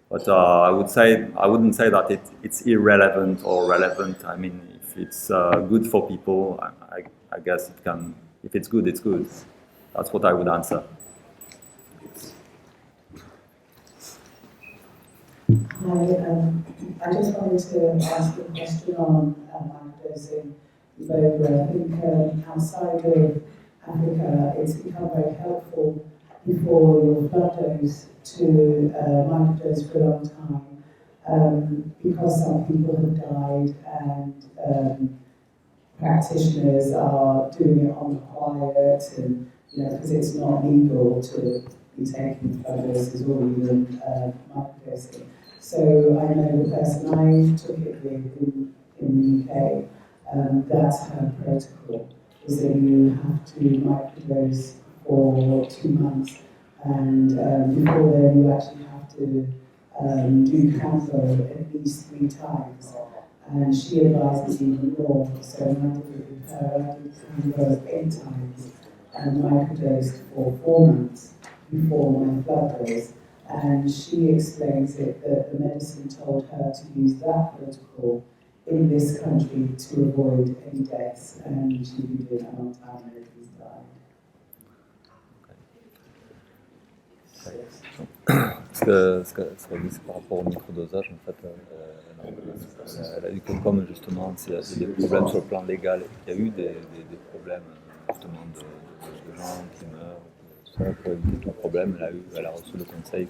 [SPEAKER 6] But I wouldn't say that it's irrelevant or relevant. I mean, if it's good for people, I guess it can. If it's good, it's good. That's what I would answer.
[SPEAKER 10] I just wanted to ask a question on microdosing Iboga. I think outside of Africa, it's become very helpful before your blood dose to microdose for a long time because some people have died and practitioners are doing it on the quiet and because it's not legal to be taking blood doses or even microdosing. So I know the person I took it with in the UK, that's her protocol, is that you have to microdose for 2 months, and before then you actually have to do cambo at least 3 times. And she advises even more, so when I did it with her, I did cambo 8 times and microdosed for 4 months before my blood dose. And she explains it that the medicine told her to use that protocol in this country to avoid any deaths, and she'd been doing that a long time and everybody's died.
[SPEAKER 6] Ce qu'elle dit, c'est par rapport au microdosage, en fait, elle a dit que comme justement il y a des problèmes sur le plan légal, il y a eu des problèmes justement de gens qui meurent, tout ça, pour éviter tout problème, elle a reçu le conseil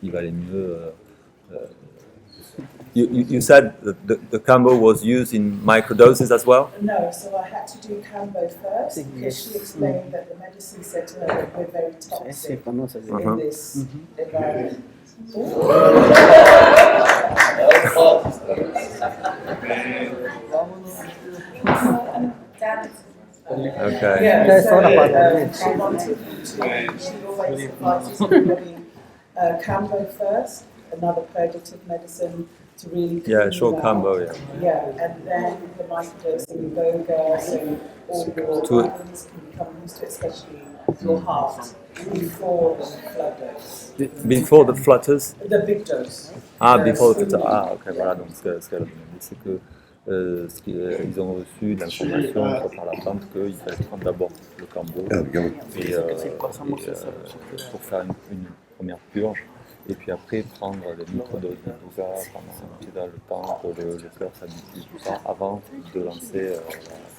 [SPEAKER 6] qu'il valait mieux. You said that the cambo was used in microdoses as well?
[SPEAKER 10] No, so I had to do cambo first because she explained that the medicine said to her that we're very toxic in this environment.
[SPEAKER 6] Okay.
[SPEAKER 10] Yeah, so she wanted she always advises everybody cambo first, another purgative medicine to really
[SPEAKER 6] short cambo,
[SPEAKER 10] yeah, and then the microdosing Iboga, so all your organs can become used to it, especially your heart, before the blood dose.
[SPEAKER 6] Before the flutters?
[SPEAKER 10] The big dose.
[SPEAKER 6] Before the flutters. Ok, voilà, donc ce qu'elle a dit, c'est que ils ont reçu l'information par la tante qu'il fallait prendre d'abord le cambo et pour faire une première purge. Et puis après prendre les microdoses d'Iboga pendant le temps que le cœur s'habitue, tout ça, avant de lancer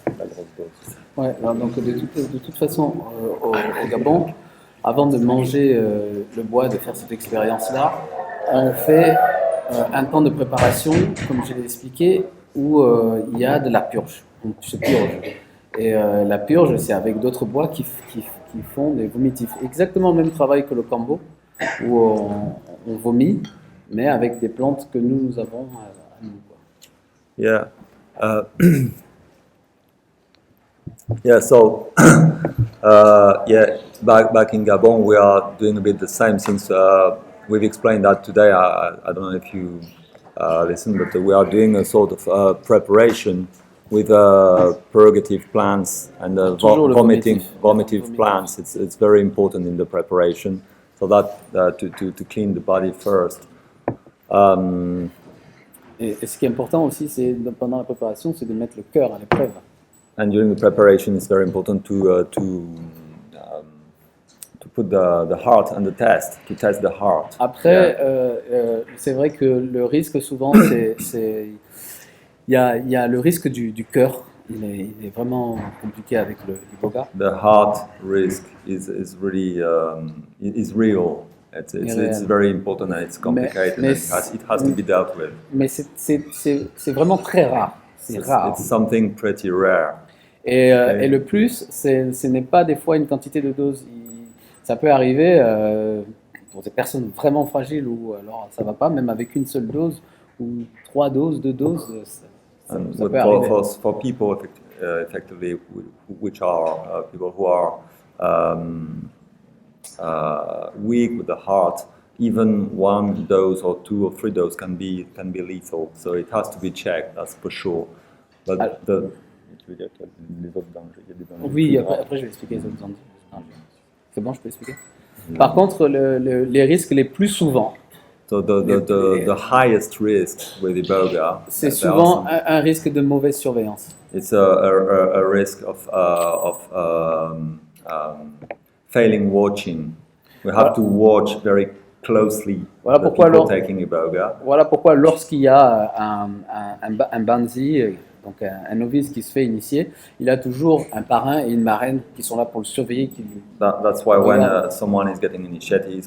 [SPEAKER 6] la grosse dose.
[SPEAKER 5] Ouais, alors donc de toute façon, au Gabon, avant de manger le bois, de faire cette expérience-là, on fait un temps de préparation, comme je l'ai expliqué, où il y a de la purge. Donc tu se purges. Et la purge, c'est avec d'autres bois qui font des vomitifs. Exactement le même travail que le cambo, où on vomit, mais avec des plantes que nous avons à nous.
[SPEAKER 6] Yeah. Yeah, so back in Gabon we are doing a bit the same since we've explained that today. I don't know if you listen, but we are doing a sort of preparation with purgative plants and vomitive plants. It's very important in the preparation. So that to clean the body first.
[SPEAKER 5] Et ce qui est important aussi, c'est pendant la préparation, c'est de mettre le cœur à l'épreuve.
[SPEAKER 6] And during the preparation, it's very important to put the heart on the test, to test the heart.
[SPEAKER 5] Après, c'est vrai que le risque souvent, il y a le risque du cœur. Il est vraiment compliqué avec l'Iboga.
[SPEAKER 6] The heart risk is really is real. It's very important and it's complicated and it has to be dealt with.
[SPEAKER 5] Mais c'est vraiment très rare. C'est rare.
[SPEAKER 6] It's something pretty rare.
[SPEAKER 5] Et le plus, ce n'est pas des fois une quantité de doses. Ça peut arriver pour des personnes vraiment fragiles où alors ça va pas, même avec une seule dose ou 3 doses, 2 doses. Ça peut arriver.
[SPEAKER 6] For people effectively, which are people who are weak with the heart, even 1 dose or 2 or 3 doses can be lethal. So it has to be checked, that's for sure. But tu veux dire qu'il y a les autres dangers, il y a des dangers.
[SPEAKER 5] Oui, après je vais expliquer les autres dangers. C'est bon, je peux expliquer. Par contre, les risques les plus souvent.
[SPEAKER 6] So the highest risk with Iboga.
[SPEAKER 5] C'est souvent un risque de mauvaise surveillance.
[SPEAKER 6] It's a risk of failing watching. We have to watch very closely
[SPEAKER 5] Voilà
[SPEAKER 6] the
[SPEAKER 5] pourquoi,
[SPEAKER 6] people taking Iboga.
[SPEAKER 5] voilà pourquoi lorsqu'il y a un banzi, donc un novice qui se fait initier, il a toujours un parrain et une marraine qui sont là pour le surveiller.
[SPEAKER 6] That's why when someone is getting initiated,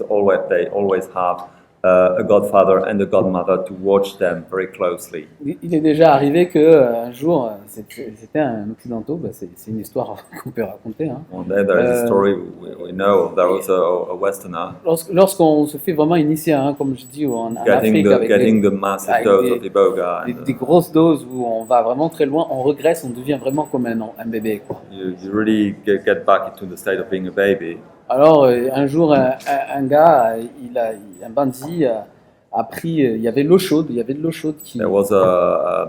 [SPEAKER 6] they always have a godfather and a godmother to watch them very closely.
[SPEAKER 5] Il est déjà arrivé qu'un jour, c'était un occidentaux, bah c'est une histoire qu'on peut raconter. Hein.
[SPEAKER 6] One day there is a story we know. There was a Westerner
[SPEAKER 5] Lorsqu'on se fait vraiment initier, hein, comme je dis, en Afrique,
[SPEAKER 6] getting the massive dose of Iboga.
[SPEAKER 5] Des grosses doses où on va vraiment très loin, on régresse, on devient vraiment comme un bébé. Quoi.
[SPEAKER 6] You really get back into the state of being a baby.
[SPEAKER 5] Alors, un jour, un gars, un bandit a pris, il y avait de l'eau chaude, qui,
[SPEAKER 6] There was a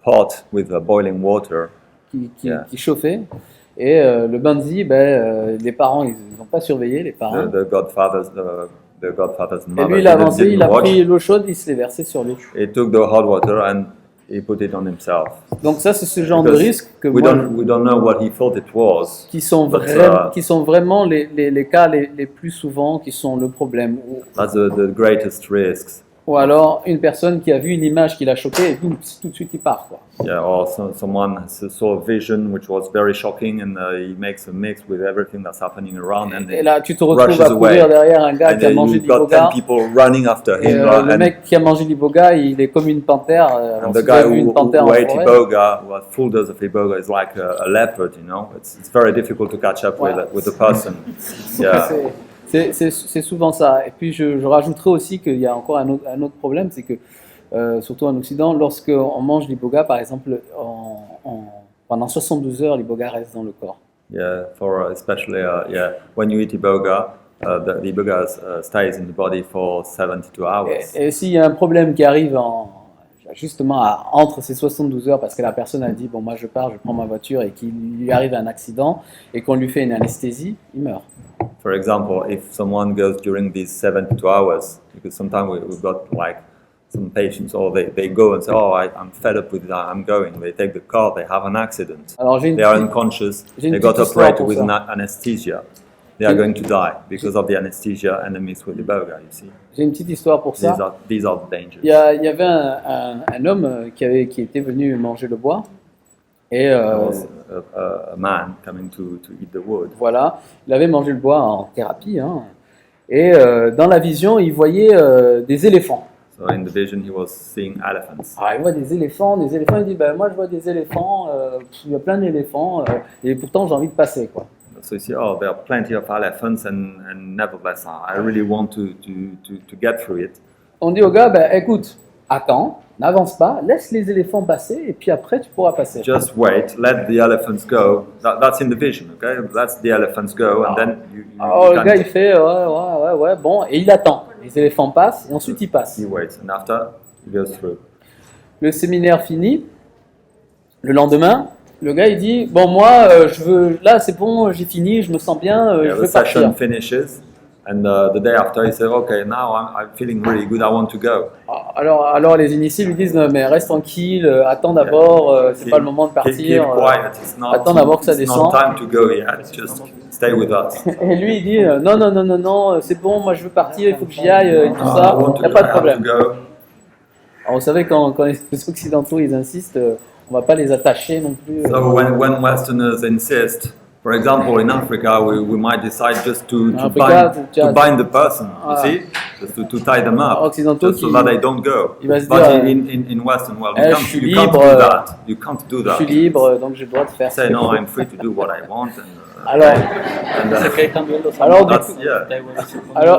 [SPEAKER 6] pot with boiling water
[SPEAKER 5] qui chauffait. Et le bandit, les parents, ils n'ont pas surveillé, les parents.
[SPEAKER 6] The godfather's
[SPEAKER 5] Et
[SPEAKER 6] mother
[SPEAKER 5] lui, il a avancé,
[SPEAKER 6] didn't
[SPEAKER 5] il a
[SPEAKER 6] watch.
[SPEAKER 5] pris l'eau chaude, il se l'est versé sur lui.
[SPEAKER 6] He took the hot water and he put it on himself.
[SPEAKER 5] Donc ça, c'est ce genre de
[SPEAKER 6] Because
[SPEAKER 5] risque que
[SPEAKER 6] we
[SPEAKER 5] moi,
[SPEAKER 6] don't know what he thought it was.
[SPEAKER 5] qui sont vraiment les cas les plus souvent qui sont le problème.
[SPEAKER 6] That's the greatest risks.
[SPEAKER 5] Ou alors une personne qui a vu une image qui l'a choqué et boum, tout de suite il part. Quoi.
[SPEAKER 6] Yeah, or someone saw a vision which was very shocking and he makes a mix with everything that's happening around and
[SPEAKER 5] Et là, tu te retrouves
[SPEAKER 6] rushes
[SPEAKER 5] à courir
[SPEAKER 6] away.
[SPEAKER 5] derrière un gars
[SPEAKER 6] And
[SPEAKER 5] qui a
[SPEAKER 6] then
[SPEAKER 5] mangé
[SPEAKER 6] you've got 10
[SPEAKER 5] l'Iboga.
[SPEAKER 6] people running after
[SPEAKER 5] Et
[SPEAKER 6] him.
[SPEAKER 5] le mec qui a mangé l'Iboga, il est comme une panthère. Alors,
[SPEAKER 6] And
[SPEAKER 5] si
[SPEAKER 6] the
[SPEAKER 5] tu as
[SPEAKER 6] guy
[SPEAKER 5] vu une
[SPEAKER 6] who
[SPEAKER 5] panthère en
[SPEAKER 6] ate
[SPEAKER 5] forêt,
[SPEAKER 6] Iboga, who had full dose of Iboga, is like a leopard, you know. It's very difficult to catch up with the person. Yeah.
[SPEAKER 5] c'est souvent ça. Et puis je rajouterais aussi qu'il y a encore un autre problème, c'est que surtout en Occident, lorsqu'on mange l'Iboga, par exemple, pendant 72 heures, l'Iboga reste dans le corps.
[SPEAKER 6] Yeah, especially when you eat Iboga, the Iboga stays in the body for 72 hours.
[SPEAKER 5] Et s'il y a un problème qui arrive justement entre ces 72 heures, parce que la personne a dit, bon, moi je pars, je prends ma voiture, et qu'il lui arrive un accident, et qu'on lui fait une anesthésie, il meurt.
[SPEAKER 6] For example, if someone goes during these 72 hours, because sometimes we've got like some patients, or they go and say, oh, I'm fed up with that, I'm going. They take the car, they have an accident.
[SPEAKER 5] Alors,
[SPEAKER 6] they are unconscious, they got operated with anesthesia. They are going to die because of the anesthesia and the mix with Iboga, you see.
[SPEAKER 5] J'ai une petite histoire pour ça.
[SPEAKER 6] These are the dangers.
[SPEAKER 5] Il y avait un homme qui était venu manger le bois. Et
[SPEAKER 6] There was a man coming to eat the wood.
[SPEAKER 5] Voilà, il avait mangé le bois en thérapie. Hein. Et dans la vision, il voyait des éléphants.
[SPEAKER 6] So in the vision, he was seeing elephants.
[SPEAKER 5] Ah, il voit des éléphants, il dit, moi je vois des éléphants, il y a plein d'éléphants, et pourtant j'ai envie de passer, quoi.
[SPEAKER 6] So you see, oh, there are plenty of elephants, and nevertheless, I really want to get through it.
[SPEAKER 5] On dit au gars, écoute, attends, n'avance pas, laisse les éléphants passer, et puis après tu pourras passer.
[SPEAKER 6] Just wait, let the elephants go. That's in the vision, okay? Let the elephants go, and then you
[SPEAKER 5] alors le gars il fait, ouais, bon, et il attend. Les éléphants passent, et ensuite il passe.
[SPEAKER 6] He waits, and after, he goes through.
[SPEAKER 5] Le séminaire fini, le lendemain, le gars il dit, bon moi, là c'est bon, j'ai fini, je me sens bien, je veux
[SPEAKER 6] The session
[SPEAKER 5] partir.
[SPEAKER 6] finishes, and the day after, he says, okay, now I'm feeling really good, I want to go.
[SPEAKER 5] Alors les initiés lui disent, non, mais reste tranquille, attends d'abord, c'est pas le moment de partir,
[SPEAKER 6] Keep quiet.
[SPEAKER 5] attends d'abord que ça
[SPEAKER 6] It's
[SPEAKER 5] descende.
[SPEAKER 6] not time to go yet, just stay with us.
[SPEAKER 5] Et lui il dit, non, c'est bon, moi je veux partir, il faut que j'y aille, et tout ça,
[SPEAKER 6] I want to
[SPEAKER 5] il n'y a
[SPEAKER 6] go,
[SPEAKER 5] pas de
[SPEAKER 6] I have
[SPEAKER 5] problème.
[SPEAKER 6] to go.
[SPEAKER 5] Alors vous savez, quand les occidentaux ils insistent, on va pas les attacher non plus.
[SPEAKER 6] So when Westerners insist, for example, in Africa, we might decide just to bind the person, you see, just to tie them up, just so that they don't go.
[SPEAKER 5] Il va se
[SPEAKER 6] But
[SPEAKER 5] dire,
[SPEAKER 6] in Western world,
[SPEAKER 5] je
[SPEAKER 6] you
[SPEAKER 5] suis
[SPEAKER 6] can't
[SPEAKER 5] libre,
[SPEAKER 6] do that. You can't do that.
[SPEAKER 5] Je suis libre, donc j'ai le droit de faire.
[SPEAKER 6] Say no, I'm free to do what I want.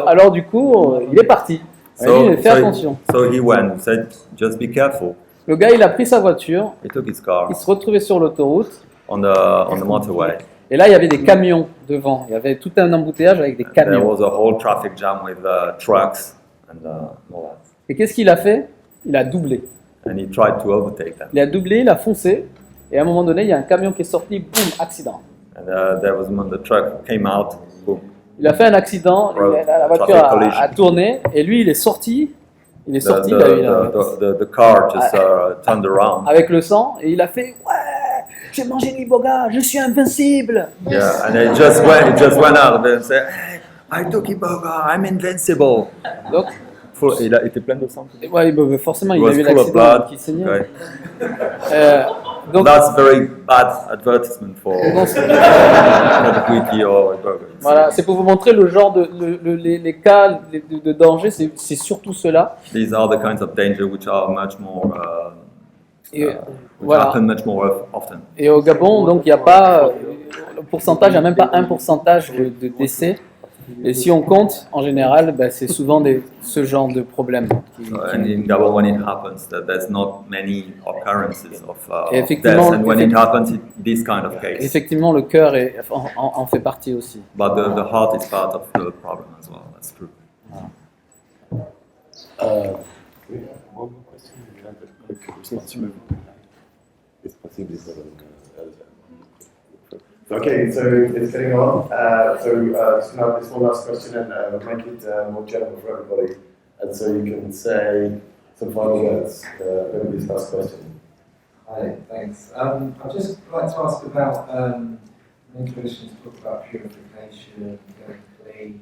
[SPEAKER 5] Alors du coup, il est parti. Il a dit, fais attention.
[SPEAKER 6] So he went. Said, just be careful.
[SPEAKER 5] Le gars, il a pris sa voiture.
[SPEAKER 6] He took his car.
[SPEAKER 5] Il se retrouvait sur l'autoroute.
[SPEAKER 6] On the motorway.
[SPEAKER 5] Et là, il y avait des camions devant. Il y avait tout un embouteillage avec des camions.
[SPEAKER 6] There was a whole traffic jam with trucks and all that.
[SPEAKER 5] Et qu'est-ce qu'il a fait? Il a doublé.
[SPEAKER 6] And he tried to overtake them.
[SPEAKER 5] Il a doublé, il a foncé. Et à un moment donné, il y a un camion qui est sorti. Boum, accident.
[SPEAKER 6] And there was when the truck came out. Boom.
[SPEAKER 5] Il a fait un accident. La voiture a tourné. Et lui, il est sorti. Il est sorti.
[SPEAKER 6] The car just turned around.
[SPEAKER 5] Avec le sang. Et il a fait, ouais, j'ai mangé l'Iboga, je suis invincible.
[SPEAKER 6] Yeah, and it just went out and said, hey, I took Iboga, I'm invincible.
[SPEAKER 5] Donc,
[SPEAKER 6] Il a été plein de sang.
[SPEAKER 5] ouais, bah, forcément,
[SPEAKER 6] It
[SPEAKER 5] il a
[SPEAKER 6] was
[SPEAKER 5] eu
[SPEAKER 6] full of
[SPEAKER 5] l'accident
[SPEAKER 6] blood.
[SPEAKER 5] qui saignait.
[SPEAKER 6] Okay.
[SPEAKER 5] Donc,
[SPEAKER 6] That's very bad advertisement for the wiki or Iboga.
[SPEAKER 5] voilà, c'est pour vous montrer le genre de les cas de danger, c'est surtout cela.
[SPEAKER 6] These are the kinds of danger which are much more
[SPEAKER 5] Et,
[SPEAKER 6] which
[SPEAKER 5] voilà.
[SPEAKER 6] happen much more often.
[SPEAKER 5] Et au Gabon, donc il n'y a pas le pourcentage, il n'y a même pas un pourcentage de décès. Et si on compte, en général, bah, c'est souvent ce genre de problème.
[SPEAKER 6] And in Gabon, when it happens, there's not many occurrences of deaths,
[SPEAKER 5] effectivement,
[SPEAKER 6] and when it happens, this kind of case.
[SPEAKER 5] Effectivement, le cœur en fait partie aussi.
[SPEAKER 6] But the heart is part of the problem as well. That's true.
[SPEAKER 9] We have one more question. We have a quick response. It's possible.
[SPEAKER 1] Okay, so it's getting on. Just have this one last question and we'll make it more general for everybody. And so you can say some final words over this last question.
[SPEAKER 12] Hi, thanks. I'd just like to ask about many traditions talk about purification, getting clean,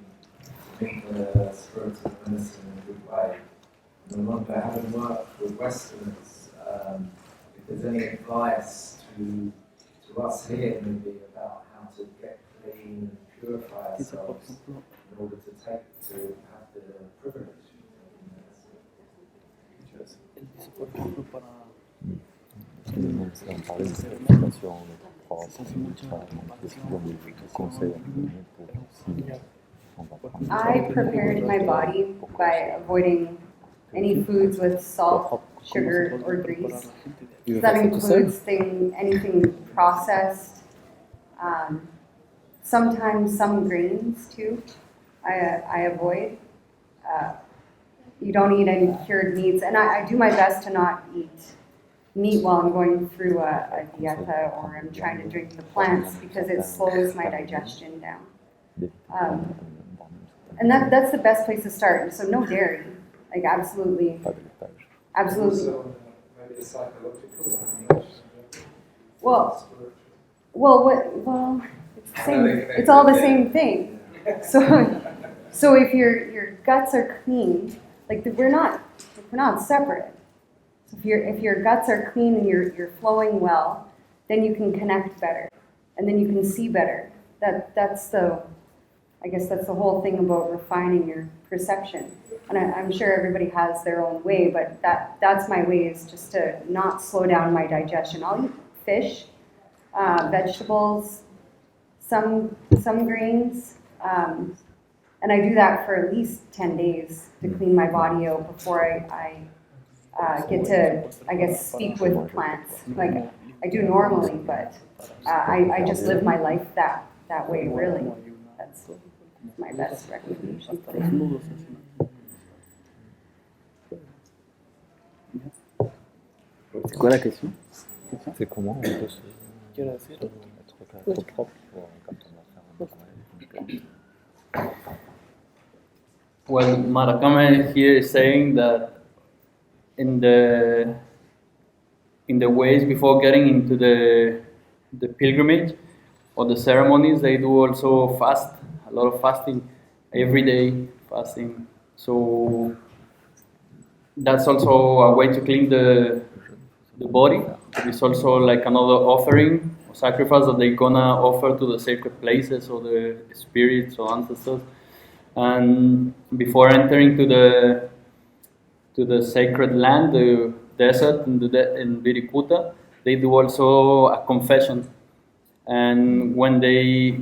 [SPEAKER 12] to meet the spirit of medicine in a good way. And I wonder, having worked with Westerners, if there's any advice to us here maybe about how to get clean and purify ourselves in order to have the privilege.
[SPEAKER 2] I prepared my body by avoiding any foods with salt, sugar, or grease. That includes anything processed. Sometimes some grains too. I avoid. You don't eat any cured meats, and I do my best to not eat meat while I'm going through a dieta or I'm trying to drink the plants because it slows my digestion down. And that's the best place to start. So no dairy, like absolutely.
[SPEAKER 12] Also, maybe psychological.
[SPEAKER 2] Well, it's the same. It's all the same thing. So if your guts are clean, like we're not separate. So if your guts are clean and you're flowing well, then you can connect better, and then you can see better. I guess that's the whole thing about refining your perception. And I'm sure everybody has their own way, but that's my way, is just to not slow down my digestion. I'll eat fish, vegetables, some grains, and I do that for at least 10 days to clean my body out before I get to, I guess, speak with plants like I do normally, but I just live my life that way, really. That's my best recommendation.
[SPEAKER 5] C'est quoi la question?
[SPEAKER 6] C'est comment on peut se être trop propre quand on va faire un
[SPEAKER 4] Well, Maracame here is saying that in the ways before getting into the pilgrimage or the ceremonies, they do also fast, a lot of fasting, every day fasting. So that's also a way to clean the body. It's also like another offering or sacrifice that they're gonna offer to the sacred places or the spirits or ancestors. And before entering to the sacred land, the desert in Virikuta, they do also a confession. And when they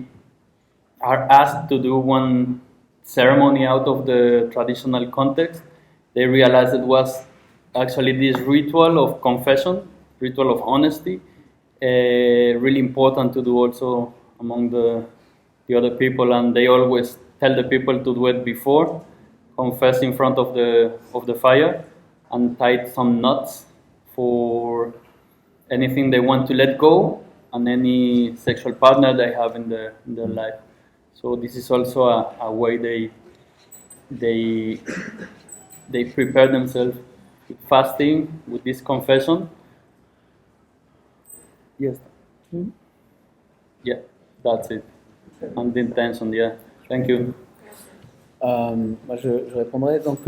[SPEAKER 4] are asked to do one ceremony out of the traditional context, they realize it was actually this ritual of confession, ritual of honesty, really important to do also among the other people. And they always tell the people to do it before, confess in front of the fire, and tie some knots for anything they want to let go and any sexual partner they have in their life. So this is also a way they prepare themselves with fasting, with this confession. Yes. Yeah, that's it. And the intention, yeah. Thank you.
[SPEAKER 5] Je répondrai. Donc,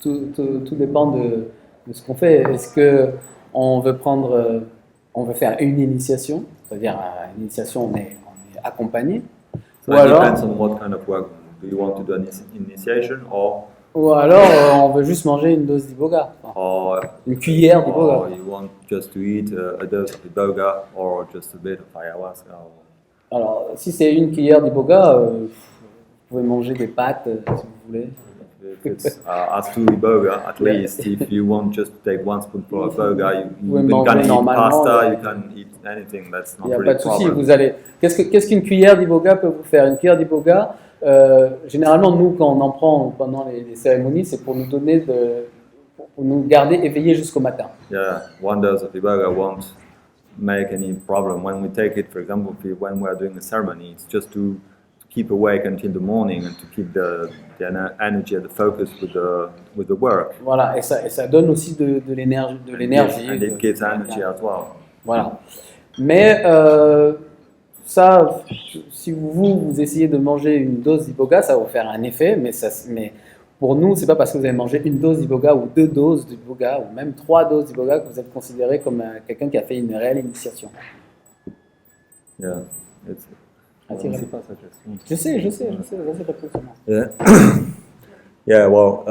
[SPEAKER 5] tout dépend de ce qu'on fait. Est-ce que on veut faire une initiation, c'est-à-dire une initiation, on est accompagné,
[SPEAKER 6] So
[SPEAKER 5] ou
[SPEAKER 6] it
[SPEAKER 5] alors,
[SPEAKER 6] depends on what kind of work. Do you want to do an initiation or
[SPEAKER 5] on veut juste manger une dose d'Iboga, une cuillère d'Iboga.
[SPEAKER 6] or you want just to eat a dose of Iboga or just a bit of ayahuasca?
[SPEAKER 5] Alors, si c'est une cuillère d'Iboga, vous pouvez manger des pâtes si vous voulez.
[SPEAKER 6] If it's as to Iboga, at least, if you want just to take one spoonful of Iboga, you can eat pasta, you can eat anything. That's
[SPEAKER 5] Il
[SPEAKER 6] not
[SPEAKER 5] n'y a
[SPEAKER 6] really
[SPEAKER 5] pas
[SPEAKER 6] a
[SPEAKER 5] de souci.
[SPEAKER 6] problem.
[SPEAKER 5] Vous allez. Qu'est-ce qu'une cuillère d'Iboga peut vous faire? Une cuillère d'Iboga, généralement, nous, quand on en prend pendant les cérémonies, c'est pour nous donner pour nous garder éveillés jusqu'au matin.
[SPEAKER 6] Yeah, one dose of Iboga won't make any problem. When we take it, for example, when we are doing a ceremony, it's just to keep awake until the morning and to keep the energy and the focus with the work.
[SPEAKER 5] Voilà, et ça donne aussi de l'énergie.
[SPEAKER 6] And it gives energy as well.
[SPEAKER 5] Voilà. Mais ça, si vous essayez de manger une dose d'Iboga, ça va vous faire un effet, mais pour nous, c'est pas parce que vous avez mangé une dose d'Iboga ou 2 doses d'Iboga ou même 3 doses d'Iboga que vous êtes considéré comme quelqu'un qui a fait une réelle initiation.
[SPEAKER 6] Yeah, it's.
[SPEAKER 5] Je sais, vas-y, réponds-moi.
[SPEAKER 6] Yeah. Yeah, well,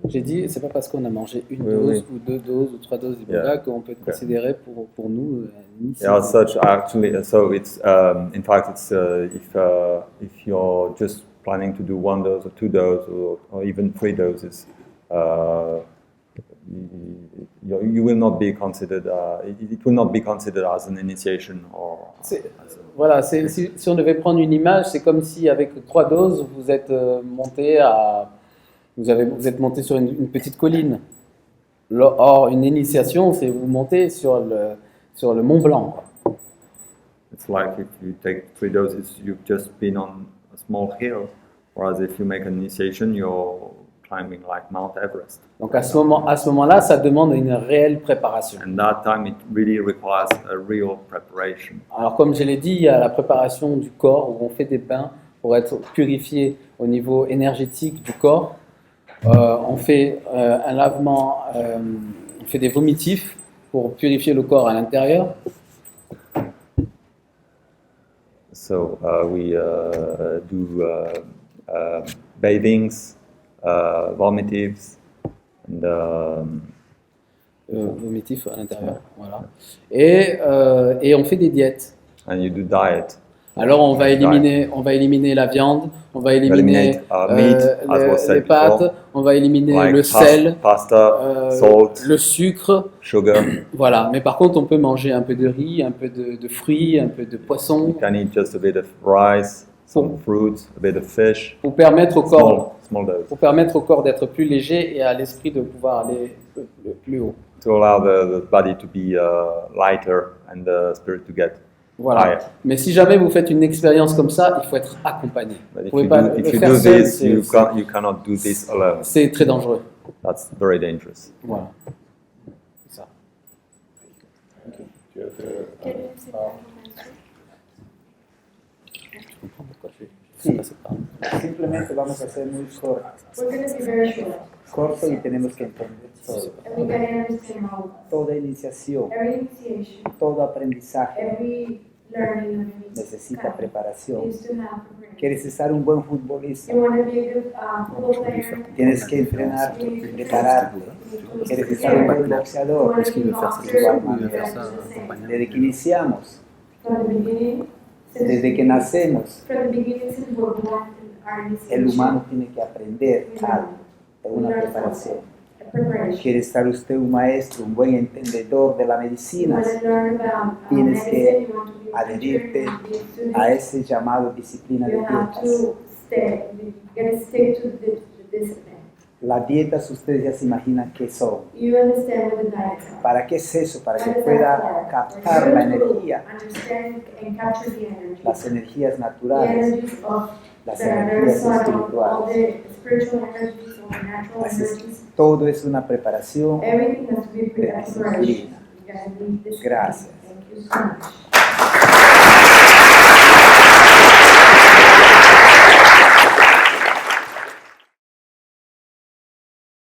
[SPEAKER 5] J'ai dit, c'est pas parce qu'on a mangé une dose ou 2 doses ou 3 doses d'Iboga qu'on peut être considéré pour nous une initiation.
[SPEAKER 6] Yeah, as such, actually, so it's in fact, it's if you're just planning to do 1 dose or 2 doses or even 3 doses, you will not be considered. It will not be considered as an initiation or.
[SPEAKER 5] Voilà, si on devait prendre une image, c'est comme si avec 3 doses, vous êtes monté sur une petite colline. Or, une initiation, c'est vous montez sur le Mont Blanc. Quoi.
[SPEAKER 6] It's like if you take 3 doses, you've just been on a small hill, whereas if you make an initiation, you're climbing like Mount Everest.
[SPEAKER 5] Donc à ce moment-là, ça demande une réelle préparation.
[SPEAKER 6] And that time it really requires a real preparation.
[SPEAKER 5] Alors comme je l'ai dit, il y a la préparation du corps où on fait des bains pour être purifié au niveau énergétique du corps. On fait un lavement, on fait des vomitifs pour purifier le corps à l'intérieur.
[SPEAKER 6] So we do bathings, vomitives, and
[SPEAKER 5] vomitifs à l'intérieur, voilà. Et on fait des diètes.
[SPEAKER 6] And you do diet.
[SPEAKER 5] Alors on va éliminer la viande, on va éliminer les pâtes, on va éliminer le sel,
[SPEAKER 6] pasta, salt,
[SPEAKER 5] le sucre,
[SPEAKER 6] sugar.
[SPEAKER 5] Voilà. Mais par contre, on peut manger un peu de riz, un peu de fruits, un peu de poisson.
[SPEAKER 6] You can eat just a bit of rice, some fruits, a bit of fish.
[SPEAKER 5] Pour permettre au corps,
[SPEAKER 6] small dose.
[SPEAKER 5] Pour permettre au corps d'être plus léger et à l'esprit de pouvoir aller plus haut.
[SPEAKER 6] To allow the body to be lighter and the spirit to get.
[SPEAKER 5] Voilà. Mais si jamais vous faites une expérience comme ça, il faut être accompagné.
[SPEAKER 6] If you do this, you cannot do this alone.
[SPEAKER 5] C'est très dangereux.
[SPEAKER 6] That's very dangerous.
[SPEAKER 5] Voilà. C'est ça. Je comprends pourquoi je suis passé par là.
[SPEAKER 7] Simplemente vamos a ser muy corto.
[SPEAKER 8] We're going to be very short.
[SPEAKER 7] Corto y tenemos que entender todo.
[SPEAKER 8] And we gotta understand all of that.
[SPEAKER 7] Toda iniciación,
[SPEAKER 8] Every initiation,
[SPEAKER 7] todo aprendizaje
[SPEAKER 8] every learning
[SPEAKER 7] necesita preparación.
[SPEAKER 8] needs to have preparation.
[SPEAKER 7] ¿Quieres ser un buen futbolista?
[SPEAKER 8] You want to be a good football player?
[SPEAKER 7] Tienes que entrenarte, prepararte. ¿Quieres ser un buen boxeador? Desde que iniciamos,
[SPEAKER 8] From the beginning,
[SPEAKER 7] desde que nacemos,
[SPEAKER 8] from the beginning since we're born in our
[SPEAKER 7] el
[SPEAKER 8] initiation,
[SPEAKER 7] humano tiene que aprender algo, una preparación.
[SPEAKER 8] a preparation.
[SPEAKER 7] ¿Quiere estar usted un maestro, un buen entendedor de la
[SPEAKER 8] You
[SPEAKER 7] medicina?
[SPEAKER 8] want to learn about
[SPEAKER 7] Tienes que
[SPEAKER 8] medicine, you want to be a
[SPEAKER 7] adherirte
[SPEAKER 8] teacher, be a student.
[SPEAKER 7] a ese llamado disciplina de
[SPEAKER 8] You have
[SPEAKER 7] dietas.
[SPEAKER 8] to stay, you gotta stick to the discipline.
[SPEAKER 7] Las dietas ustedes ya se imaginan qué son.
[SPEAKER 8] You understand what the diets are.
[SPEAKER 7] ¿Para qué es eso? Para que
[SPEAKER 8] What is
[SPEAKER 7] pueda
[SPEAKER 8] that for?
[SPEAKER 7] captar
[SPEAKER 8] For
[SPEAKER 7] la
[SPEAKER 8] you to
[SPEAKER 7] energía,
[SPEAKER 8] understand and capture the energy.
[SPEAKER 7] las energías
[SPEAKER 8] The
[SPEAKER 7] naturales,
[SPEAKER 8] energies of
[SPEAKER 7] las
[SPEAKER 8] the very
[SPEAKER 7] energías
[SPEAKER 8] subtle, all
[SPEAKER 7] espirituales.
[SPEAKER 8] the spiritual energies, all the natural
[SPEAKER 7] Así es,
[SPEAKER 8] energies.
[SPEAKER 7] todo es una preparación
[SPEAKER 8] Everything has to be
[SPEAKER 7] de
[SPEAKER 8] preparation.
[SPEAKER 7] disciplina.
[SPEAKER 8] You gotta be disciplined.
[SPEAKER 7] Gracias.
[SPEAKER 8] Thank you so much.